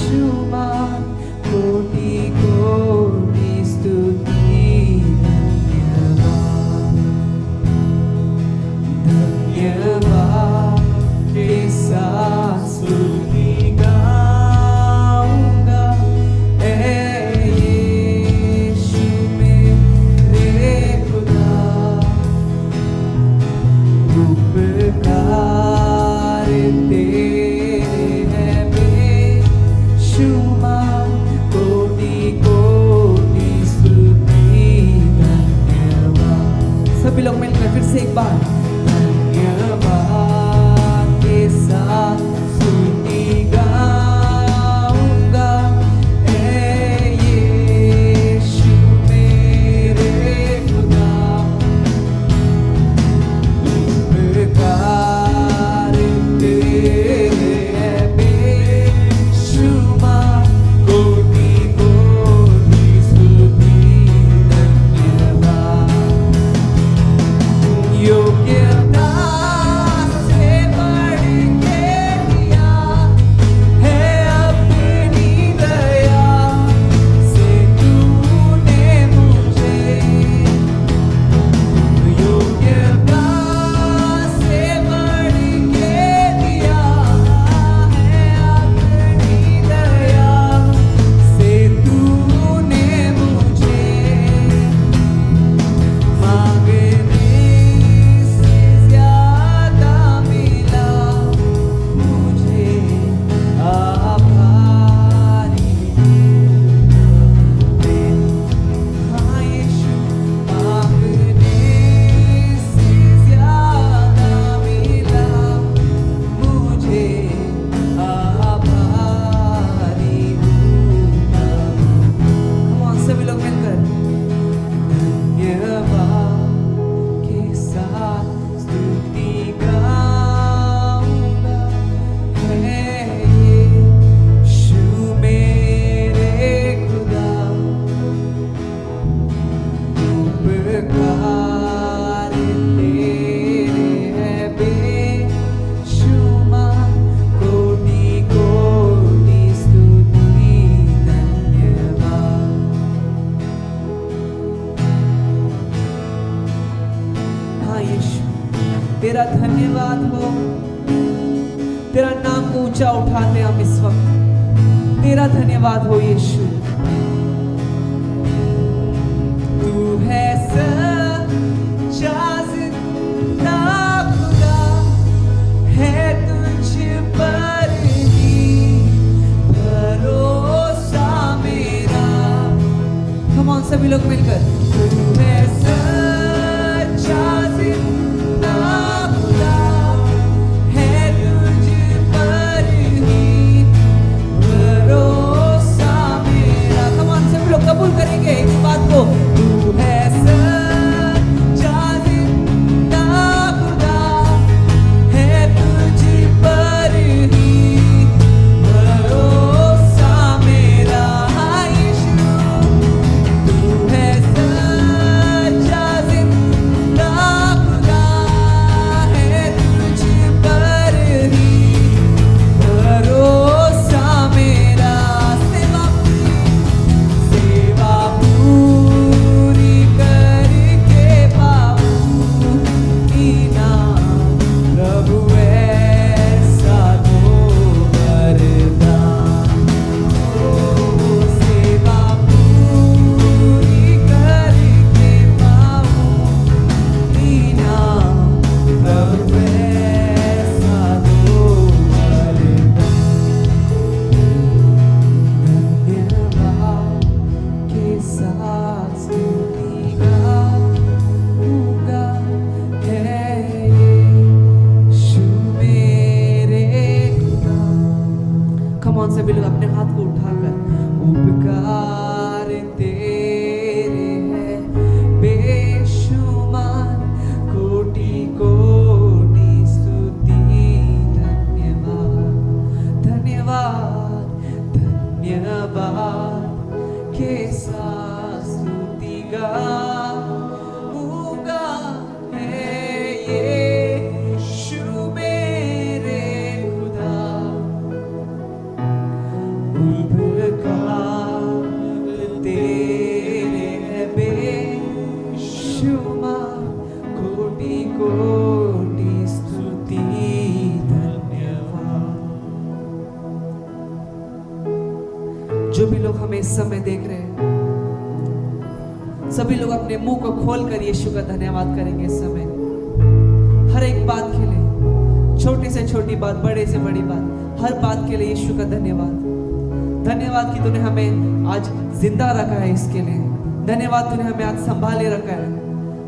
बेशुमार कोटि कोटि स्तुति धन्यवाद के साथ स्तुति गाऊंगा ऐ यीशु मेरे खुदा उपकार तेरे हैं बेशुमार कोटि कोटि स्तुति धन्यवाद। सभी लोग मिलकर फिर से एक बार धन्यवाद के साथ स्तुति गाऊंगा ऐ यीशु मेरे खुदा उपकार तेरे हैं बेशुमार कोटि कोटि स्तुति धन्यवाद। योग्यता से बढ़ के दिया है अपनी दया से तूने मुझे योग्यता से बढ़ के दिया है अपनी दया से तूने मुझे मांगने से ज्यादा मिला मुझे आभारी हाँ यीशु मांगने से ज्यादा मिला मुझे आभारी Come on, सभी लोग मिलकर धन्यवाद के साथ स्तुति गाऊंगा है यीशु मेरे खुदा उपकार तेरे हैं बेशुमार कोटि कोटि स्तुति धन्यवाद। हाँ यीशु तेरा धन्यवाद हो, तेरा नाम को ऊंचा उठाते हैं हम इस वक्त। तेरा धन्यवाद हो यीशु। तू है सच्चा जिंदा खुदा है तुझ पर ही भरोसा मेरा। Come on, सभी लोग मिलकर तू है सच्चा जिंदा खुदा है तुझ पर ही भरोसा मेरा। Come on, सभी लोग कबूल करेंगे इस बात को। तू है सच्चा जिंदा खुदा है तुझ पर ही भरोसा मेरा। हाँ यीशु तू है सच्चा जिंदा खुदा है तुझ पर ही भरोसा मेरा। सेवा पूरी करके पाऊं इनाम प्रभु ऐसा तो वरदान। सेवा पूरी करके पाऊं इनाम प्रभु ऐसा तो वरदान। धन्यवाद के साथ स्तुति गाऊंगा है यीशु मेरे खुदा। Come on, सभी लोग अपने हाथ को उठाकर उपकार तेरे हैं बेशुमार कोटि कोटि स्तुति धन्यवाद धन्यवाद धन्यवाद के साथ स्तुति गाऊंगा है यीशु मेरे खुदा। जो भी लोग हमें इस समय देख रहे हैं, सभी लोग अपने मुंह को खोलकर यीशु का धन्यवाद करेंगे इस समय, हर एक बात के लिए, छोटी से छोटी बात, बड़े से बड़ी बात, हर बात के लिए यीशु का धन्यवाद। धन्यवाद कि तूने हमें आज जिंदा रखा है, इसके लिए धन्यवाद। तूने हमें आज संभाले रखा है,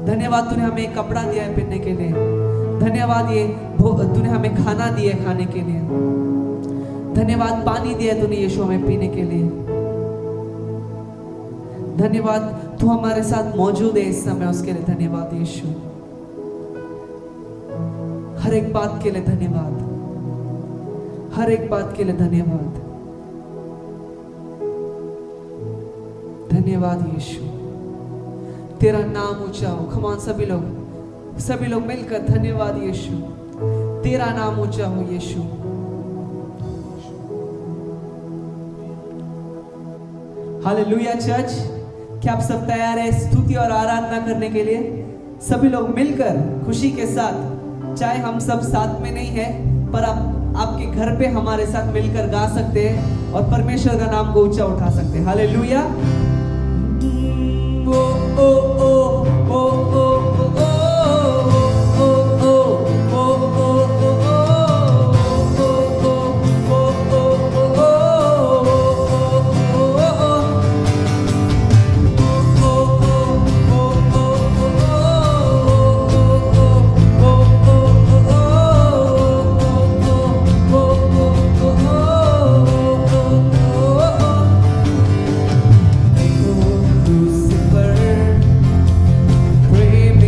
धन्यवाद। तूने हमें कपड़ा दिया है पहनने के लिए, धन्यवाद। ये तूने हमें खाना दिया है खाने के लिए, धन्यवाद। पानी दिया है तूने यीशु हमें पीने के लिए, धन्यवाद। तू हमारे साथ मौजूद है इस समय, उसके लिए धन्यवाद यीशु। हर एक बात के लिए धन्यवाद, हर एक बात के लिए धन्यवाद, धन्यवाद यीशु। तेरा नाम ऊंचा हो। कम ऑन सभी लोग मिलकर धन्यवाद यीशु। तेरा नाम ऊंचा हो यीशु। हालेलुया चर्च, क्या आप सब तैयार हैं स्तुति और आराधना करने के लिए? सभी लोग मिलकर खुशी के साथ, चाहे हम सब साथ में नहीं है, पर आप आपके घर पे हमारे साथ मिलकर गा सकते हैं और परमेश्वर का नाम को ऊंचा उठा सकते हैं। हालेलुया। ओ ओ ओ ओ ओ प्रेम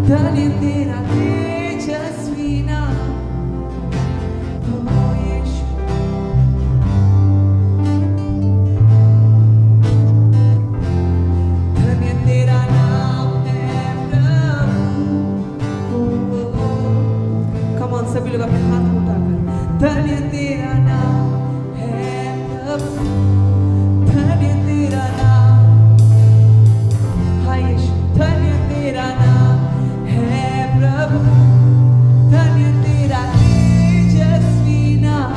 धन्य तेरा तेजस्वी नाम, ओ यीशु। धन्य तेरा नाम है प्रभु। कम ऑन सभी लोग अपने हाथ उठाकर, धन्य तेरा नाम है प्रभु, धन्य तेरा नाम, हाय यीशु, धन्य तेरा नाम है प्रभु, धन्य तेरा तेजस्वी नाम,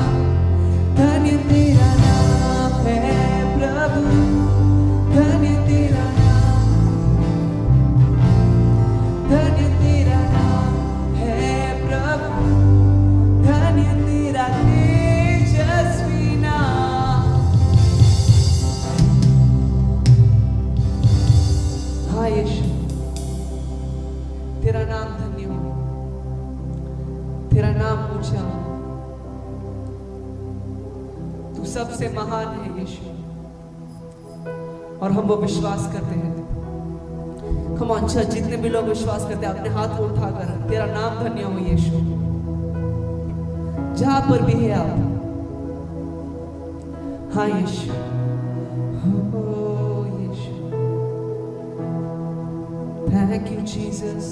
धन्य तेरा नाम है प्रभु, धन्य तेरा नाम, धन्य तेरा नाम है प्रभु, धन्य तेरा तेजस्वी नाम। हाँ यीशु, तेरा नाम धन्य हो, तेरा नाम ऊंचा हो, तू सबसे महान है यीशु, और हम वो विश्वास करते हैं। कम ऑन चर्च, जितने भी लोग विश्वास करते हैं अपने हाथ को उठाकर, तेरा नाम धन्य हो यीशु, जहां पर भी है आप। हाँ यीशु, हो यीशु, thank you Jesus,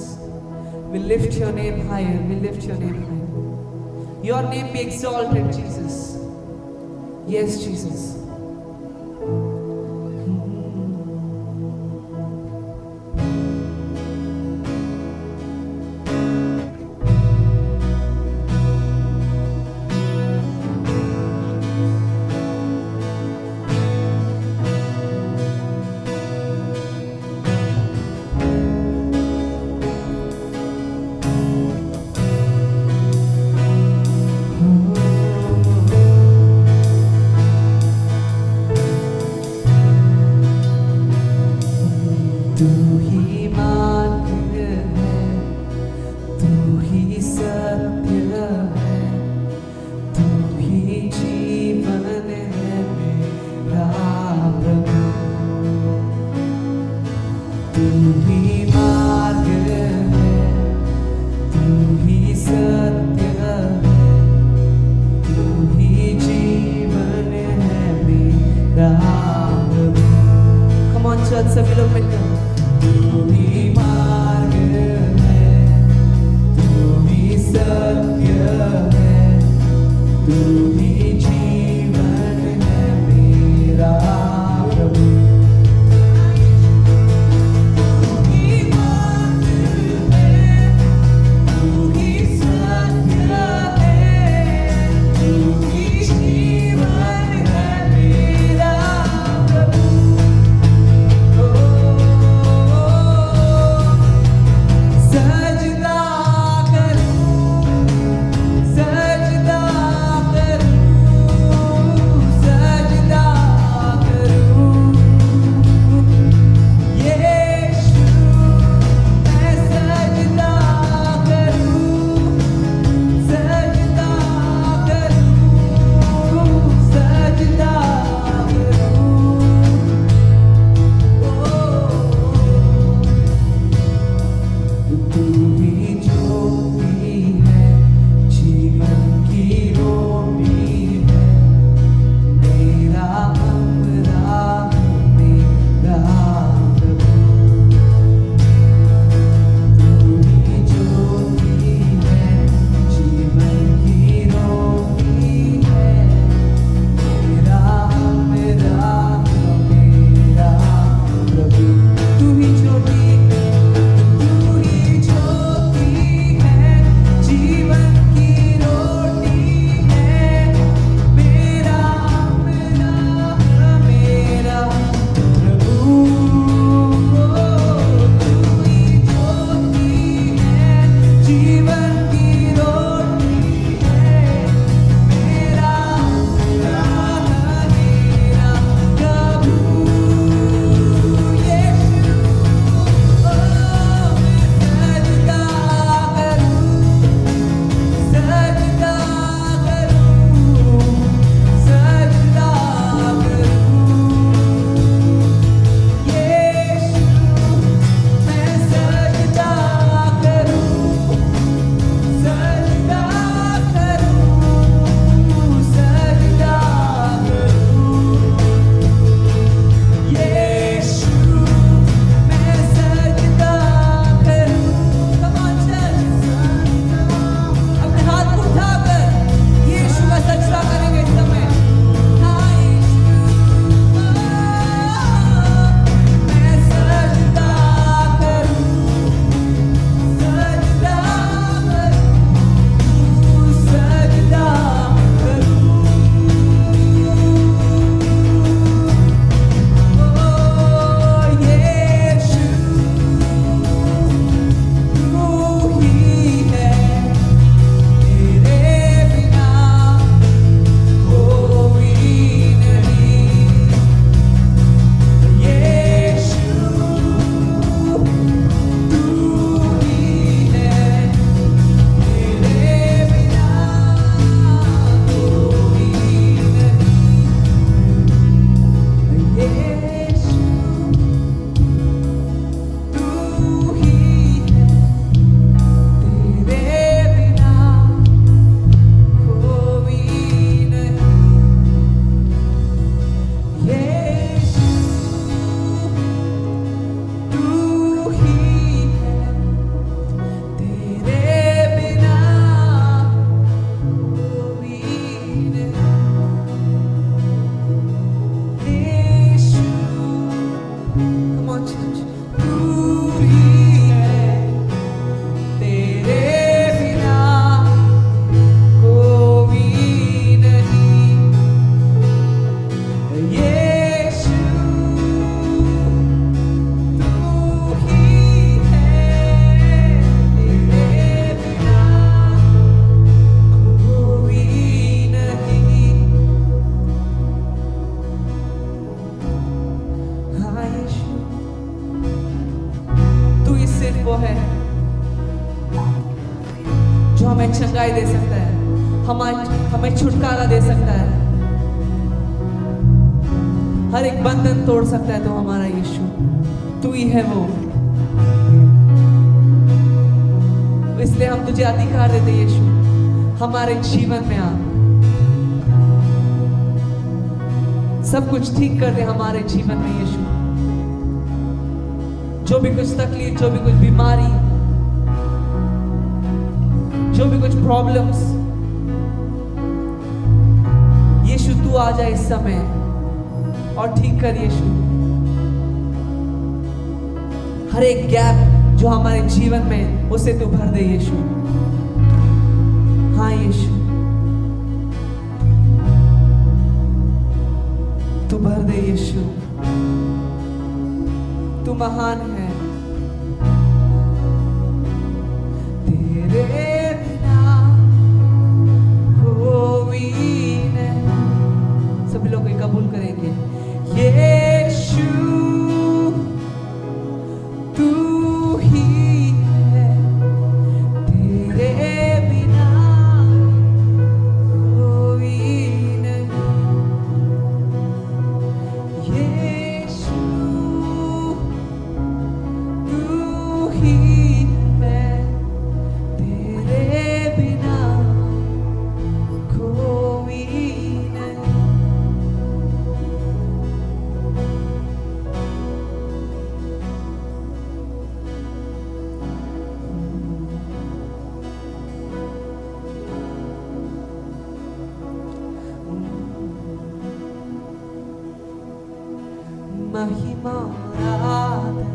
we lift your name higher, we lift your name higher, your name be exalted Jesus, yes Jesus। जो हमें चंगाई दे सकता है, हमें छुटकारा दे सकता है, हर एक बंधन तोड़ सकता है। तो हमारा यीशु, तू ही है वो। इसलिए हम तुझे अधिकार देते यीशु, हमारे जीवन में आ, सब कुछ ठीक कर दे हमारे जीवन में यीशु। जो भी कुछ तकलीफ, जो भी कुछ बीमारी, जो भी कुछ प्रॉब्लम्स, यीशु तू आ जाए इस समय और ठीक कर यीशु। हर एक गैप जो हमारे जीवन में, उसे तू भर दे यीशु। हाँ यीशु, तू भर दे यीशु। तू महान है। तेरे बिना कोई नहीं। सभी लोग ये कबूल करेंगे। यीशु तू ही है, तेरे बिना कोई नहीं। यीशु तू ही है, तेरे बिना कोई नहीं। महिमा आराधना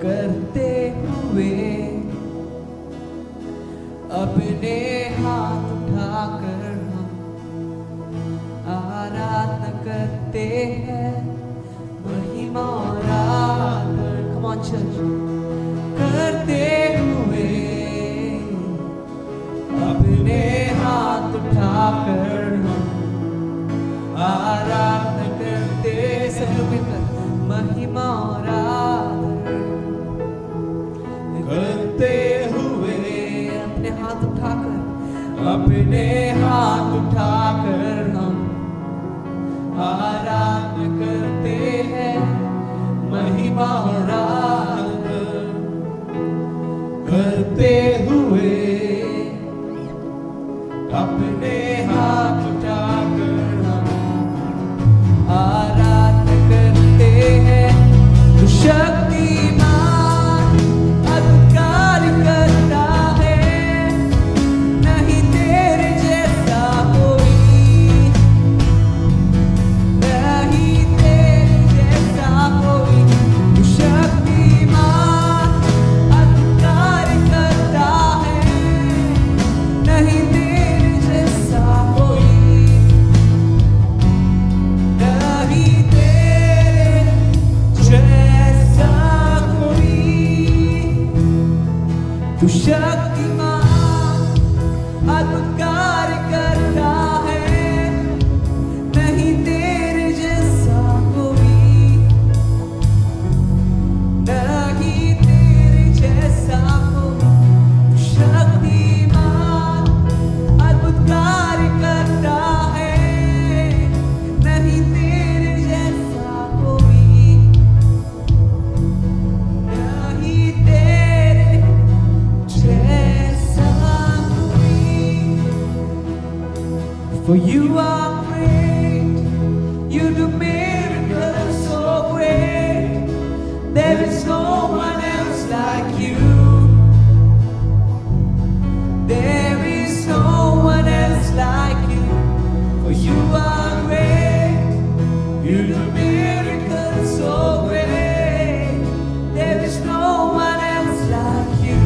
करते हुए अपने हाथ उठाकर हम आराधना करते हैं। महिमा आराधना, come on church, करते हुए अपने हाथ उठाकर हम आराधना करते। सब लोग मिलकर महिमा आराधना करते हुए अपने हाथ उठाकर हम आराधना करते हैं। महिमा आराधना करते हुए अपने हाथ उठाकर हम आराधना करते हैं। तू शक्तिमान अद्भुत कार्य करता है, नहीं तेरे जैसा कोई, नहीं तेरे जैसा कोई। तू शक्तिमान अद्भुत कार्य करता है, नहीं तेरे जैसा कोई, नहीं तेरे जैसा कोई। तू शक्तिमान अद्भुत कार्य करता है, नहीं तेरे जैसा कोई, नहीं तेरे जैसा कोई। तू शक्तिमान अद्भुत कार्य करता है, नहीं तेरे जैसा कोई, नहीं तेरे जैसा कोई। For you are great, you do miracles so great. There is no one else like you. There is no one else like you. For you are great, you do miracles so great. There is no one else like you.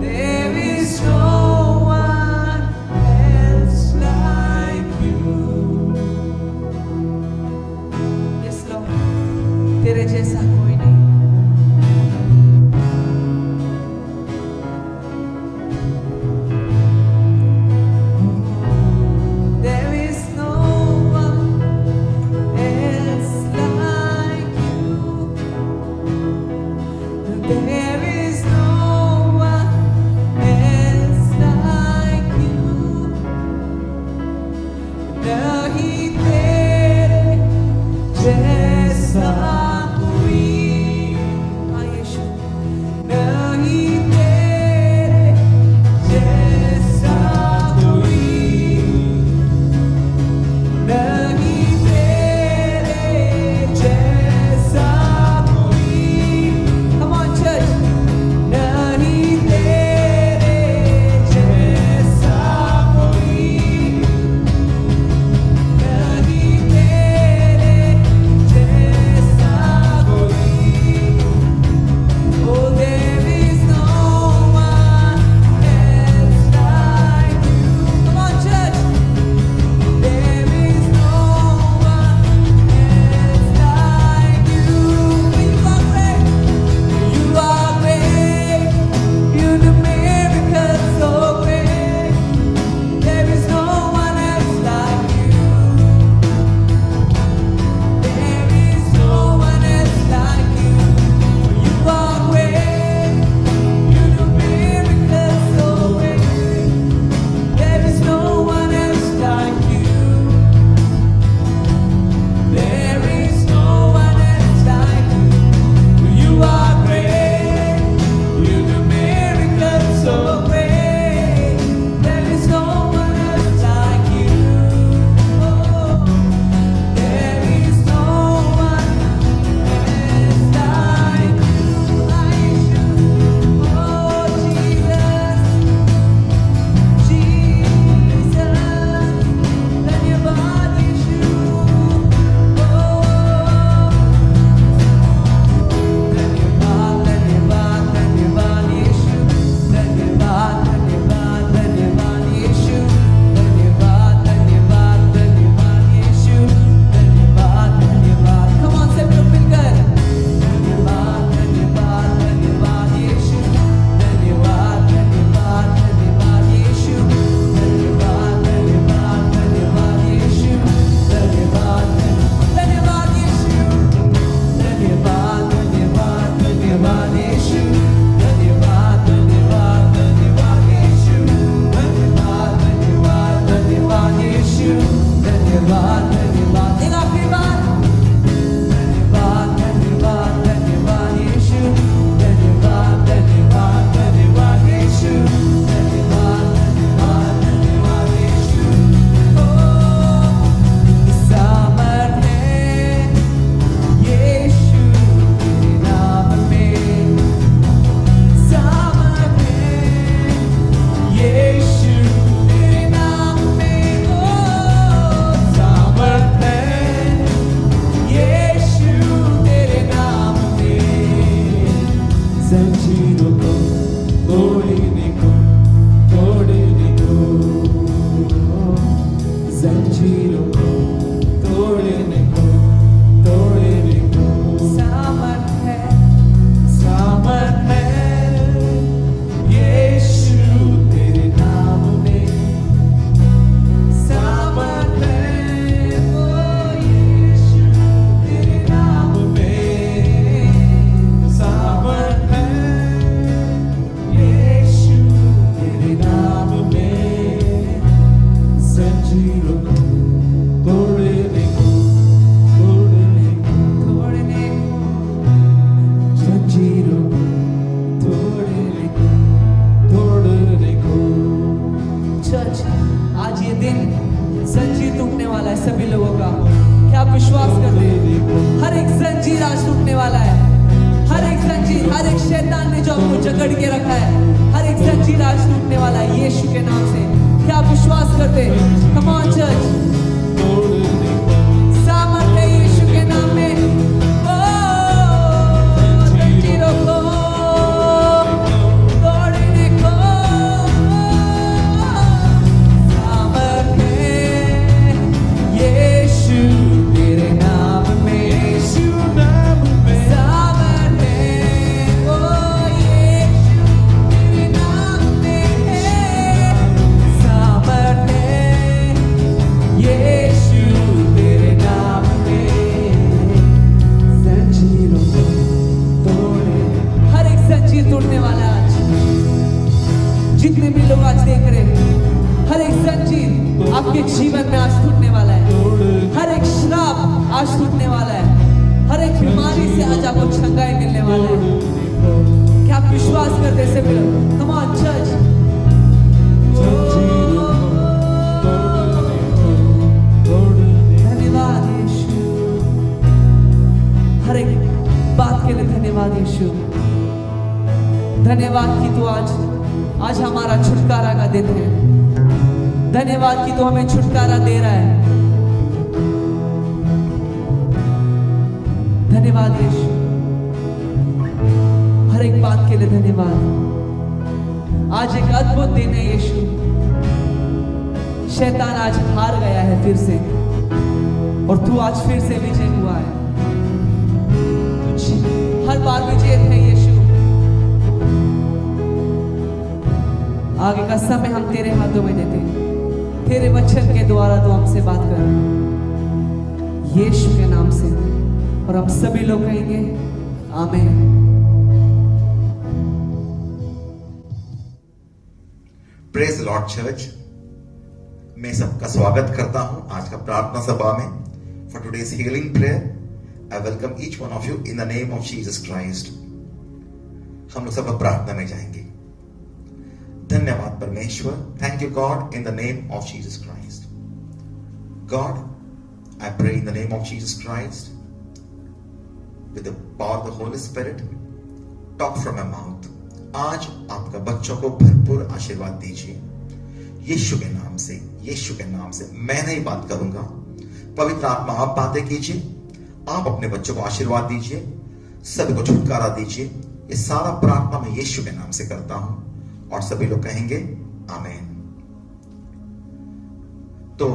There is no one else यीशु के नाम से। क्या आप विश्वास करते हैं? Come on church, सामर्थ है यीशु के नाम में। ओ जंजीरों को तोड़ने को सामर्थ है यीशु तेरे नाम में। यीशु नाम में सामर्थ है। ओ यीशु तेरे नाम में है सामर्थ है। यीशु तेरे नाम में जंजीरों को तोड़े। हर एक जंजीर तोड़ने वाला है आज। जितने भी लोग आज देख रहे हैं, हर एक जंजीर आपके जीवन में आज टूटने वाला है। हर एक श्राप आज टूटने वाला है। हर एक बीमारी से आज आपको छंगाई मिलने वाला है। क्या आप विश्वास करते हैं? सभी लोग कम ऑन चर्च। धन्यवाद यीशु, हर एक बात के लिए धन्यवाद यीशु। धन्यवाद कि तू आज हमारा छुटकारा का दिन है। धन्यवाद कि तू हमें छुटकारा दे रहा है। धन्यवाद यीशु, हर एक बात के लिए धन्यवाद। आज एक अद्भुत दिन है यीशु। शैतान आज हार गया है फिर से, और तू आज फिर से विजय हुआ है। तू हर बार विजय है यीशु। आगे का समय हम तेरे हाथों में देते हैं। तेरे वचन के द्वारा तू हमसे बात कर यीशु के नाम से, और हम सभी लोग कहेंगे आमीन। प्रेज लॉर्ड चर्च, मैं सबका स्वागत करता हूं आज का प्रार्थना सभा में। For today's healing prayer I welcome each one of you in the name of Jesus Christ. हम लोग सब प्रार्थना में जाएंगे। धन्यवाद परमेश्वर, thank you God, in the name of Jesus Christ. God, I pray in the name of Jesus Christ with the power of the Holy Spirit, talk from my mouth। आज आपका बच्चों को भरपूर आशीर्वाद दीजिए यीशु के नाम से। यीशु के नाम से मैं नहीं बात करूंगा, पवित्र आत्मा आप बातें कीजिए। आप अपने बच्चों को आशीर्वाद दीजिए, सभी को छुटकारा दीजिए। ये सारा प्रार्थना मैं यीशु के नाम से करता हूं, और सभी लोग कहेंगे आमीन। तो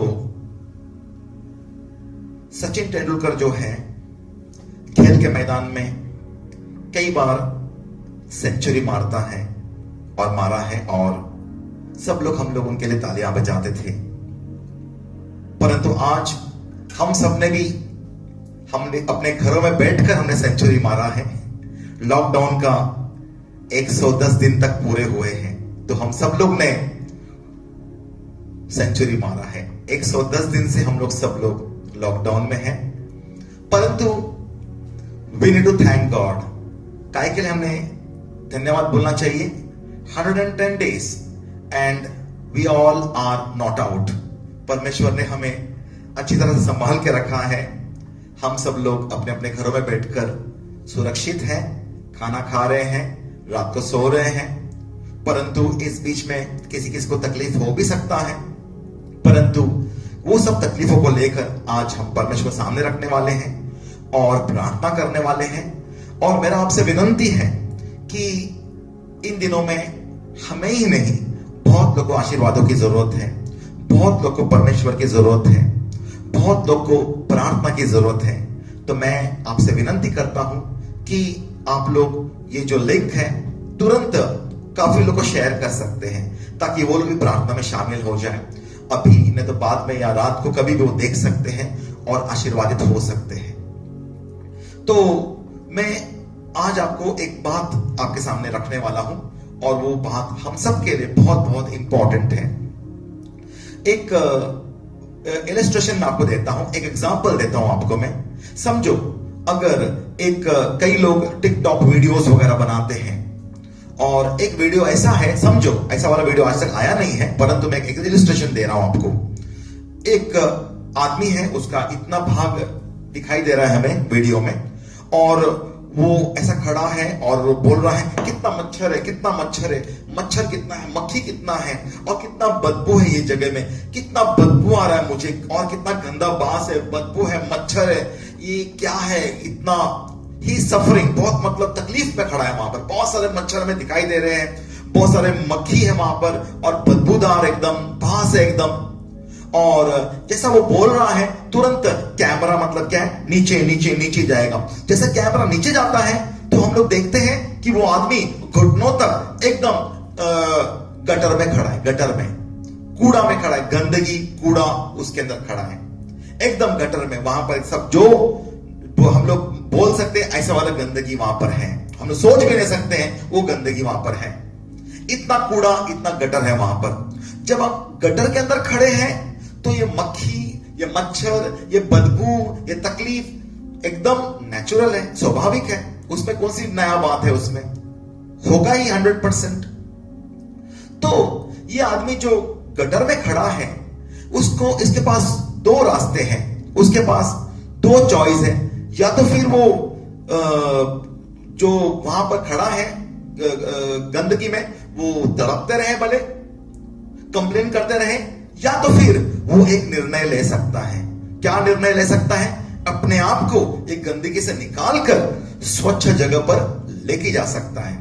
सचिन तेंदुलकर जो है, खेल के मैदान में कई बार सेंचुरी मारता है और मारा है, और सब लोग हम लोग उनके लिए तालियां बजाते थे। परंतु आज हम सब ने भी हमने अपने घरों में बैठकर हमने सेंचुरी मारा है। लॉकडाउन का 110 दिन तक पूरे हुए हैं, तो हम सब लोग ने सेंचुरी मारा है। 110 दिन से हम लोग सब लोग लॉकडाउन में हैं, परंतु we need to thank God। काय के लिए हमें धन्यवाद बोलना चाहिए। 110 days and we all are not out। परमेश्वर ने हमें अच्छी तरह से संभाल के रखा है। हम सब लोग अपने अपने घरों में बैठकर सुरक्षित हैं, खाना खा रहे हैं, रात को सो रहे हैं। परंतु इस बीच में किसी किसी को तकलीफ हो भी सकता है, परंतु वो सब तकलीफों को लेकर आज हम परमेश्वर सामने रखने वाले हैं और प्रार्थना करने वाले हैं। और मेरा आपसे विनंती है कि इन दिनों में हमें ही नहीं, बहुत लोगों को आशीर्वादों की जरूरत है, बहुत लोग को परमेश्वर की जरूरत है, बहुत लोग को प्रार्थना की जरूरत है। तो मैं आपसे विनंती करता हूं कि आप लोग ये जो लिंक है तुरंत काफी लोग को शेयर कर सकते हैं, ताकि वो लोग भी प्रार्थना में शामिल हो जाए। अभी नहीं तो बाद में या रात को कभी भी वो देख सकते हैं और आशीर्वादित हो सकते हैं। तो मैं आज आपको एक बात आपके सामने रखने वाला हूं, और वो बात हम सब के लिए बहुत बहुत इंपॉर्टेंट है। एक इलस्ट्रेशन मैं आपको देता हूं, एक एग्जांपल देता हूं आपको मैं। समझो अगर एक कई लोग टिकटॉक वीडियोस वगैरह बनाते हैं, और एक वीडियो ऐसा है, समझो ऐसा वाला वीडियो आज तक आया नहीं है, परंतु मैं एक इलस्ट्रेशन दे रहा हूं आपको। एक आदमी है, उसका इतना भाग दिखाई दे रहा है हमें वीडियो में, और वो ऐसा खड़ा है और वो बोल रहा है कितना मच्छर है, कितना मच्छर है, मच्छर कितना है, मक्खी कितना है, और कितना बदबू है ये जगह में, कितना बदबू आ रहा है मुझे, और कितना गंदा बांस है, बदबू है, मच्छर है, ये क्या है, इतना ही सफरिंग, बहुत मतलब तकलीफ में खड़ा है वहां पर। बहुत सारे मच्छर हमें दिखाई दे रहे हैं, बहुत सारे मक्खी है वहां पर, और बदबूदार एकदम बांस है एकदम। और जैसा वो बोल रहा है तुरंत कैमरा मतलब क्या है, नीचे नीचे नीचे जाएगा। जैसा कैमरा नीचे जाता है तो हम लोग देखते हैं कि वो आदमी घुटनों तक एकदम गटर में खड़ा है, गटर में, कूड़ा में खड़ा है, गंदगी कूड़ा उसके अंदर खड़ा है, एकदम गटर में। वहां पर सब जो हम लोग बोल सकते हैं ऐसा वाला गंदगी वहां पर है, हम लोग सोच भी नहीं सकते हैं वो गंदगी वहां पर है। इतना कूड़ा, इतना गटर है वहां पर। जब आप गटर के अंदर खड़े हैं तो ये मक्खी, ये मच्छर, ये बदबू, ये तकलीफ एकदम नेचुरल है, स्वाभाविक है, उसमें कौन सी नया बात है, उसमें होगा ही 100%। तो ये आदमी जो गटर में खड़ा है उसको, इसके पास दो रास्ते हैं, उसके पास दो चॉइस है। या तो फिर वो जो वहां पर खड़ा है गंदगी में, वो तड़पते रहे, भले कंप्लेन करते रहे, या तो फिर वो एक निर्णय ले सकता है। क्या निर्णय ले सकता है? अपने आप को एक गंदगी से निकालकर स्वच्छ जगह पर लेके जा सकता है।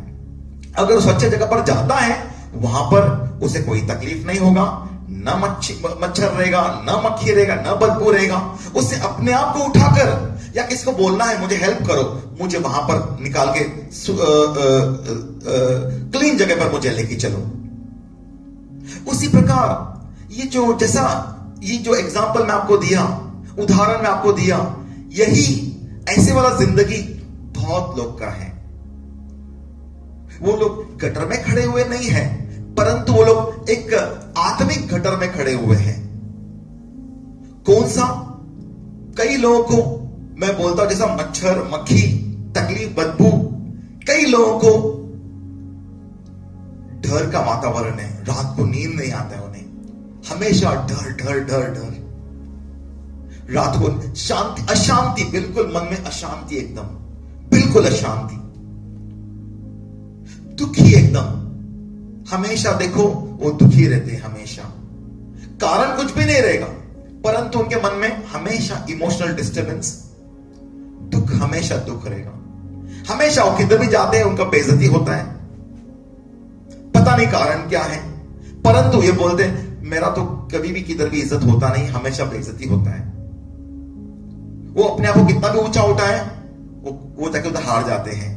अगर स्वच्छ जगह पर जाता है वहां पर उसे कोई तकलीफ नहीं होगा, ना मच्छर रहेगा, ना मक्खी रहेगा, ना बदबू रहेगा। उससे अपने आप को उठाकर, या किसी को बोलना है मुझे हेल्प करो, मुझे वहां पर निकाल के क्लीन जगह पर मुझे लेके चलो। उसी प्रकार ये जो एग्जाम्पल मैं आपको दिया, उदाहरण मैं आपको दिया, यही ऐसे वाला जिंदगी बहुत लोग का है। वो लोग गटर में खड़े हुए नहीं हैं, परंतु वो लोग एक आत्मिक गटर में खड़े हुए हैं। कौन सा? कई लोगों को मैं बोलता हूं जैसा मच्छर, मक्खी, तकलीफ, बदबू, कई लोगों को डर का वातावरण है, रात को नींद नहीं आता है उन्हें, हमेशा डर डर डर डर, रात को शांति, अशांति, बिल्कुल मन में अशांति, एकदम बिल्कुल अशांति, दुखी एकदम, हमेशा देखो वो दुखी रहते हैं, हमेशा कारण कुछ भी नहीं रहेगा, परंतु उनके मन में हमेशा इमोशनल डिस्टर्बेंस, दुख, हमेशा दुख रहेगा। हमेशा वो किधर भी जाते हैं उनका बेइज्जती होता है, पता नहीं कारण क्या है, परंतु ये बोलते हैं मेरा तो कभी भी किधर भी इज्जत होता नहीं, हमेशा बेइज्जती होता है। वो अपने आप को कितना भी ऊंचा उठाए वो जाके उधर हार जाते हैं।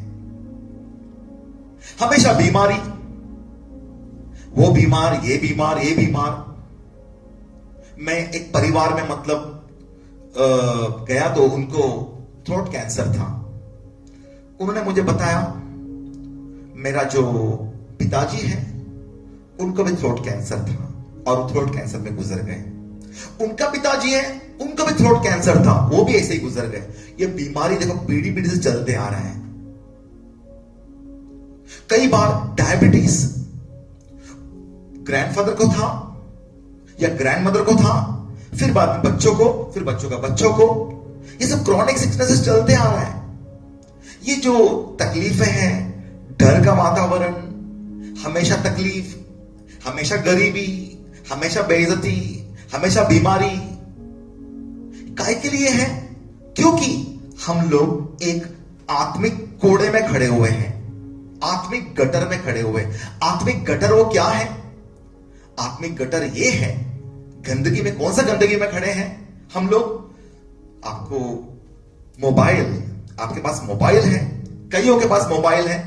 हमेशा बीमारी, वो बीमार, ये बीमार, ये बीमार। मैं एक परिवार में मतलब गया तो उनको थ्रोट कैंसर था। उन्होंने मुझे बताया मेरा जो पिताजी है उनको भी थ्रोट कैंसर था और थ्रोट कैंसर में गुजर गए। उनका पिताजी है, उनको भी थ्रोट कैंसर था, वो भी ऐसे ही गुजर गए। ये बीमारी देखो पीढ़ी पीढ़ी से चलते आ रहा है। कई बार डायबिटीज ग्रैंडफादर को था या ग्रैंडमदर को था, फिर बाद में बच्चों को, फिर बच्चों का बच्चों को। ये सब क्रॉनिक सिकनेसेस चलते आ रहा है। ये जो तकलीफें हैं, डर का वातावरण, हमेशा तकलीफ, हमेशा गरीबी, हमेशा बेइज्जती, हमेशा बीमारी, काय के लिए है? क्योंकि हम लोग एक आत्मिक कोड़े में खड़े हुए हैं, आत्मिक गटर में खड़े हुए। आत्मिक गटर वो क्या है? आत्मिक गटर ये है, गंदगी में, कौन सा गंदगी में खड़े हैं हम लोग? आपको मोबाइल, आपके पास मोबाइल है, कईयों के पास मोबाइल है,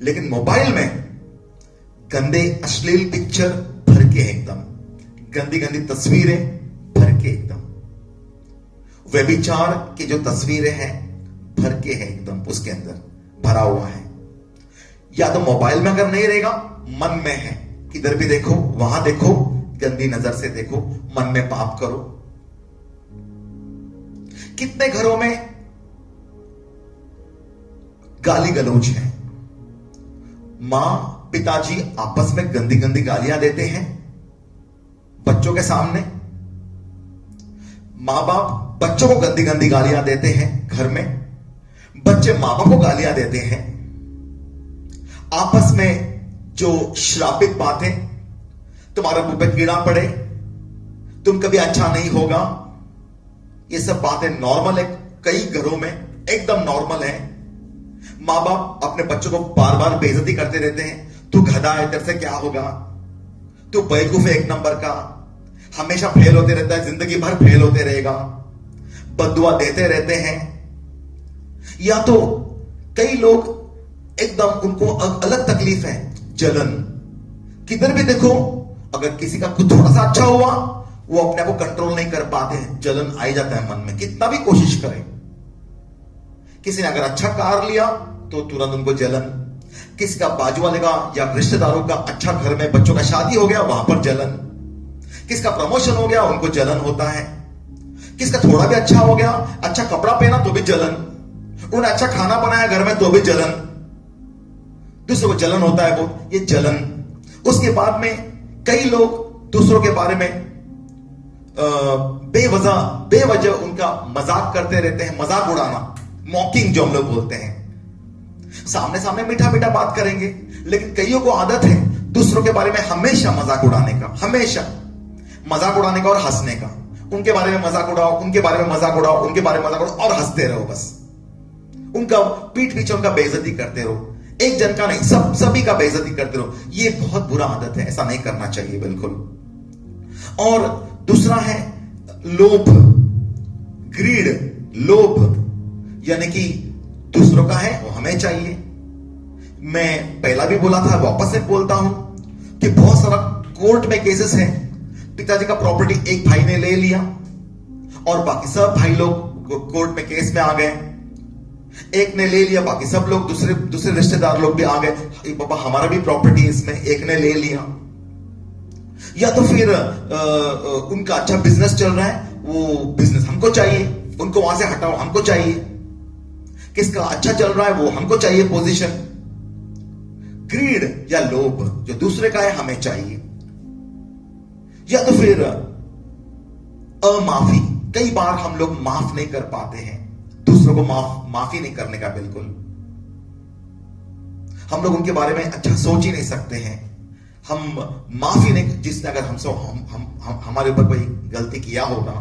लेकिन मोबाइल में गंदे अश्लील पिक्चर भर के, एकदम गंदी गंदी तस्वीरें भर के, एकदम व्यभिचार की जो तस्वीरें हैं भर के हैं, एकदम उसके अंदर भरा हुआ है। या तो मोबाइल में अगर नहीं रहेगा, मन में है, किधर भी देखो वहां देखो, गंदी नजर से देखो, मन में पाप करो। कितने घरों में गाली गलौज है, मां पिताजी आपस में गंदी गंदी गालियां देते हैं बच्चों के सामने। मां बाप बच्चों को गंदी गंदी गालियां देते हैं घर में। बच्चे माँ बाप को गालियां देते हैं, आपस में जो श्रापित बातें, तुम्हारे मुंह पे कीड़ा पड़े, तुम कभी अच्छा नहीं होगा, ये सब बातें नॉर्मल है कई घरों में, एकदम नॉर्मल है। माँ बाप अपने बच्चों को बार बार बेइज्जती करते रहते हैं, तू गधा है, तेरे से क्या होगा, तू बेवकूफ है एक नंबर का, हमेशा फेल होते रहता है, जिंदगी भर फेल होते रहेगा, बद्दुआ देते रहते हैं। या तो कई लोग एकदम उनको अलग तकलीफ है, जलन। किधर भी देखो, अगर किसी का कुछ थोड़ा सा अच्छा हुआ, वो अपने आप को कंट्रोल नहीं कर पाते हैं, जलन आ ही जाता है मन में, कितना भी कोशिश करें। किसी ने अगर अच्छा कार लिया तो तुरंत उनको जलन, किसी का बाजू वाले का या रिश्तेदारों का अच्छा घर में बच्चों का शादी हो गया, वहां पर जलन, किसका प्रमोशन हो गया, उनको जलन होता है, किसका थोड़ा भी अच्छा हो गया, अच्छा कपड़ा पहना तो भी जलन, उन्हें अच्छा खाना बनाया घर में तो भी जलन, दूसरों को जलन होता है वो, ये जलन। उसके बाद में कई लोग दूसरों के बारे में बेवजह उनका मजाक करते रहते हैं, मजाक उड़ाना, मॉकिंग जो हम लोग बोलते हैं। सामने सामने मीठा मीठा बात करेंगे, लेकिन कईयों को आदत है दूसरों के बारे में हमेशा मजाक उड़ाने का, हमेशा मजाक उड़ाने का और हंसने का। उनके बारे में मजाक उड़ाओ, उनके बारे में मजाक उड़ाओ, उनके बारे में मजाक उड़ाओ और हंसते रहो, बस उनका पीठ पीछे उनका बेइज्जती करते रहो, एक जन का नहीं, सभी का बेइज्जती करते रहो। ये बहुत बुरा आदत है, ऐसा नहीं करना चाहिए बिल्कुल। और दूसरा है लोभ, ग्रीड, लोभ, यानी कि दूसरों का है वो हमें चाहिए। मैं पहला भी बोला था, वापस से बोलता हूं कि बहुत सारा कोर्ट में केसेस हैं, पिताजी का प्रॉपर्टी एक भाई ने ले लिया और बाकी सब भाई लोग कोर्ट में केस में आ गए, एक ने ले लिया, बाकी सब लोग दूसरे रिश्तेदार लोग भी आ गए, बाबा हमारा भी प्रॉपर्टी इसमें, एक ने ले लिया। या तो फिर उनका अच्छा बिजनेस चल रहा है, वो बिजनेस हमको चाहिए, उनको वहां से हटाओ, हमको चाहिए। किसका अच्छा चल रहा है वो हमको चाहिए पोजीशन। ग्रीड या लोभ, जो दूसरे का है हमें चाहिए। या तो फिर अमाफी, कई बार हम लोग माफ नहीं कर पाते हैं, दूसरों को माफी नहीं करने का, बिल्कुल हम लोग उनके बारे में अच्छा सोच ही नहीं सकते हैं, हम माफी नहीं, जिसने अगर हमारे ऊपर कोई गलती किया होगा,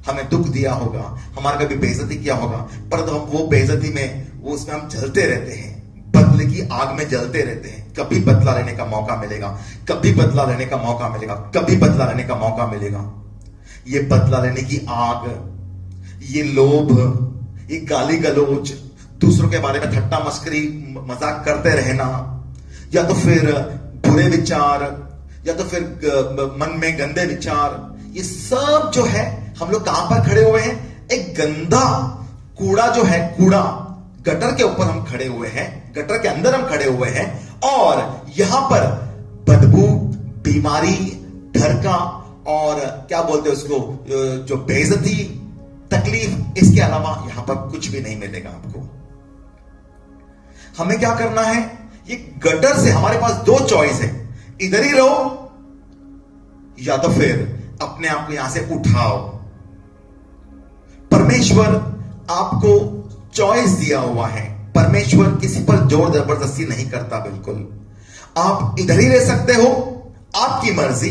हमें दुख दिया होगा, हमारा कभी बेइज्जती किया होगा, परंतु हम वो बेइज्जती में, वो उसमें हम जलते रहते हैं, बदले की आग में जलते रहते हैं। कभी बदला लेने का मौका मिलेगा, कभी बदला लेने का मौका मिलेगा, कभी बदला लेने का मौका मिलेगा। ये बदला लेने की आग, ये लोभ, ये गाली गलौज, दूसरों के बारे में ठट्टा मस्करी मजाक करते रहना, या तो फिर बुरे विचार, या तो फिर मन में गंदे विचार, ये सब जो है हम लोग कहां पर खड़े हुए हैं, एक गंदा कूड़ा जो है, कूड़ा गटर के ऊपर हम खड़े हुए हैं, गटर के अंदर हम खड़े हुए हैं, और यहां पर बदबू, बीमारी, डर का और क्या बोलते हैं उसको, जो बेइज्जती, तकलीफ, इसके अलावा यहां पर कुछ भी नहीं मिलेगा आपको। हमें क्या करना है, ये गटर से हमारे पास दो चॉइस है, इधर ही रहो या तो फिर अपने आप को यहां से उठाओ। परमेश्वर आपको चॉइस दिया हुआ है, परमेश्वर किसी पर जोर जबरदस्ती नहीं करता, बिल्कुल आप इधर ही रह सकते हो, आपकी मर्जी,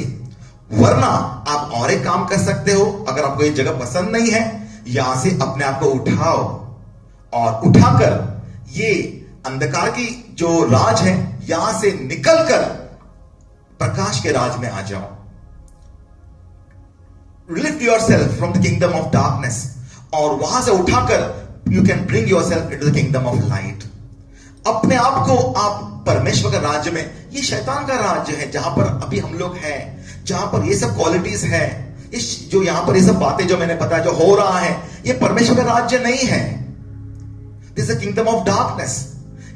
वरना आप और एक काम कर सकते हो। अगर आपको ये जगह पसंद नहीं है, यहां से अपने आप को उठाओ और उठाकर ये अंधकार की जो राज है, यहां से निकलकर प्रकाश के राज में आ जाओ। Lift yourself from the kingdom of darkness, और वहां से उठाकर you can bring yourself into the kingdom of light. अपने आप को आप परमेश्वर का राज्य में, ये शैतान का राज्य है जहां पर अभी हम लोग हैं, जहां पर ये सब क्वालिटीज है, इस जो यहां पर ये सब बातें जो मैंने बताया, जो हो रहा है, ये परमेश्वर का राज्य नहीं है। This is kingdom of darkness.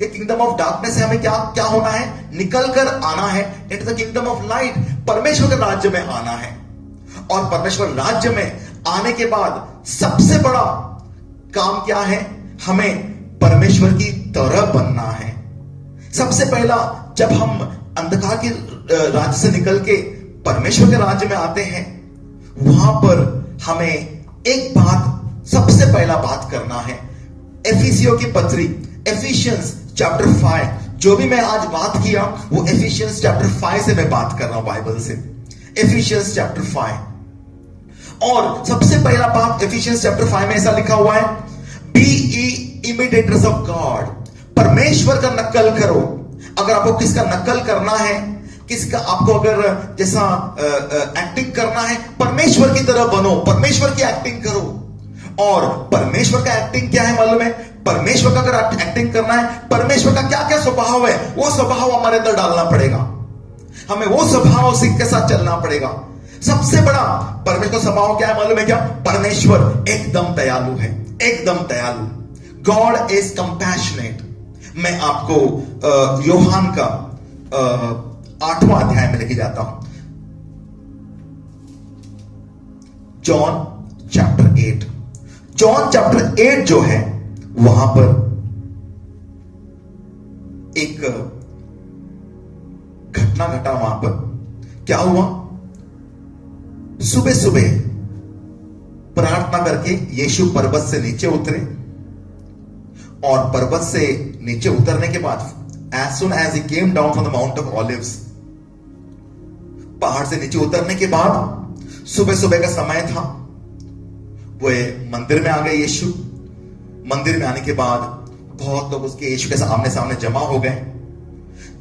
ये किंगडम ऑफ डार्कनेस से हमें क्या क्या होना है, निकल कर आना है it is the kingdom of light, परमेश्वर के राज्य में आना है। और परमेश्वर राज्य में आने के बाद सबसे बड़ा काम क्या है, हमें परमेश्वर की तरह बनना है। सबसे पहला, जब हम अंधकार के राज्य से निकल के परमेश्वर के राज्य में आते हैं, वहां पर हमें एक बात, सबसे पहला बात करना है, एफिसियों की पत्री, एफिशियंस चैप्टर 5, जो भी मैं आज बात किया वो एफिशियंस चैप्टर 5 से मैं बात कर रहा हूं, बाइबल से। एफिशियंस चैप्टर 5 और सबसे पहला बात एफिशियंस चैप्टर 5 में ऐसा लिखा हुआ है, बी इमिटेटर्स ऑफ गॉड, परमेश्वर का नकल करो। अगर आपको किसका नकल करना है, किसका आपको अगर जैसा एक्टिंग करना है, परमेश्वर की तरह बनो, परमेश्वर की एक्टिंग करो। और परमेश्वर का एक्टिंग क्या है मालूम है? परमेश्वर का अगर एक्टिंग करना है, परमेश्वर का क्या क्या स्वभाव है, वो स्वभाव हमारे अंदर डालना पड़ेगा। हमें वो स्वभाव के साथ चलना पड़ेगा। सबसे बड़ा परमेश्वर का स्वभाव क्या है मालूम है क्या? परमेश्वर एकदम दयालु है, एकदम दयालु। God is compassionate. मैं आपको योहान का 8वां अध्याय में लेके जाता हूं। जॉन चैप्टर 8, जॉन चैप्टर 8 जो है, वहां पर एक घटना घटा। वहां पर क्या हुआ? सुबह सुबह प्रार्थना करके यीशु पर्वत से नीचे उतरे, और पर्वत से नीचे उतरने के बाद as soon as he came down from the Mount of Olives, पहाड़ से नीचे उतरने के बाद सुबह सुबह का समय था, वो मंदिर में आ गए यीशु। मंदिर में आने के बाद बहुत लोग उसके यीशु के सामने सामने जमा हो गए।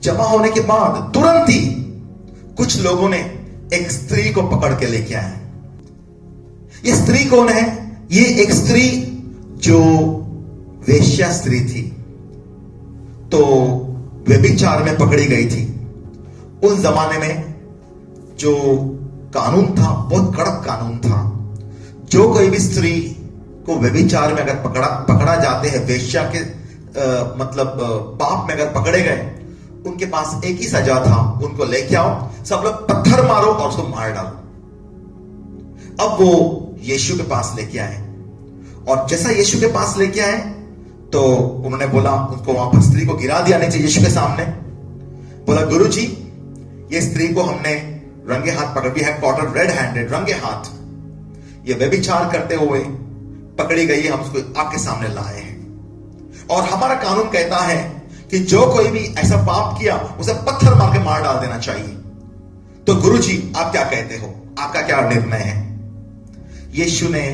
जमा होने के बाद तुरंत ही कुछ लोगों ने एक स्त्री को पकड़ के लेके आए। ये स्त्री कौन है? ये एक स्त्री जो वेश्या स्त्री थी, तो व्यभिचार में पकड़ी गई थी। उस जमाने में जो कानून था बहुत कड़क कानून था। जो कोई भी स्त्री को व्यभिचार में अगर पकड़ा जाते हैं, वेश्या के मतलब पाप में अगर पकड़े गए, उनके पास एक ही सजा था, उनको लेके आओ, सब लोग पत्थर मारो और उसको मार डालो। अब वो यीशु के पास लेके आए, और जैसा यीशु के पास लेके आए तो उन्होंने बोला, उसको वहां पर स्त्री को गिरा दिया नीचे यीशु के सामने। बोला, गुरुजी, ये स्त्री को हमने रंगे हाथ पकड़ लिया है, कॉटन रेड हैंडेड, रंगे हाथ ये व्यभिचार करते हुए पकड़ी गई है, हम उसको आग के सामने लाए हैं। और हमारा कानून कहता है कि जो कोई भी ऐसा पाप किया उसे पत्थर मार के मार डाल देना चाहिए। तो गुरुजी, आप क्या कहते हो? आपका क्या निर्णय है? यीशु ने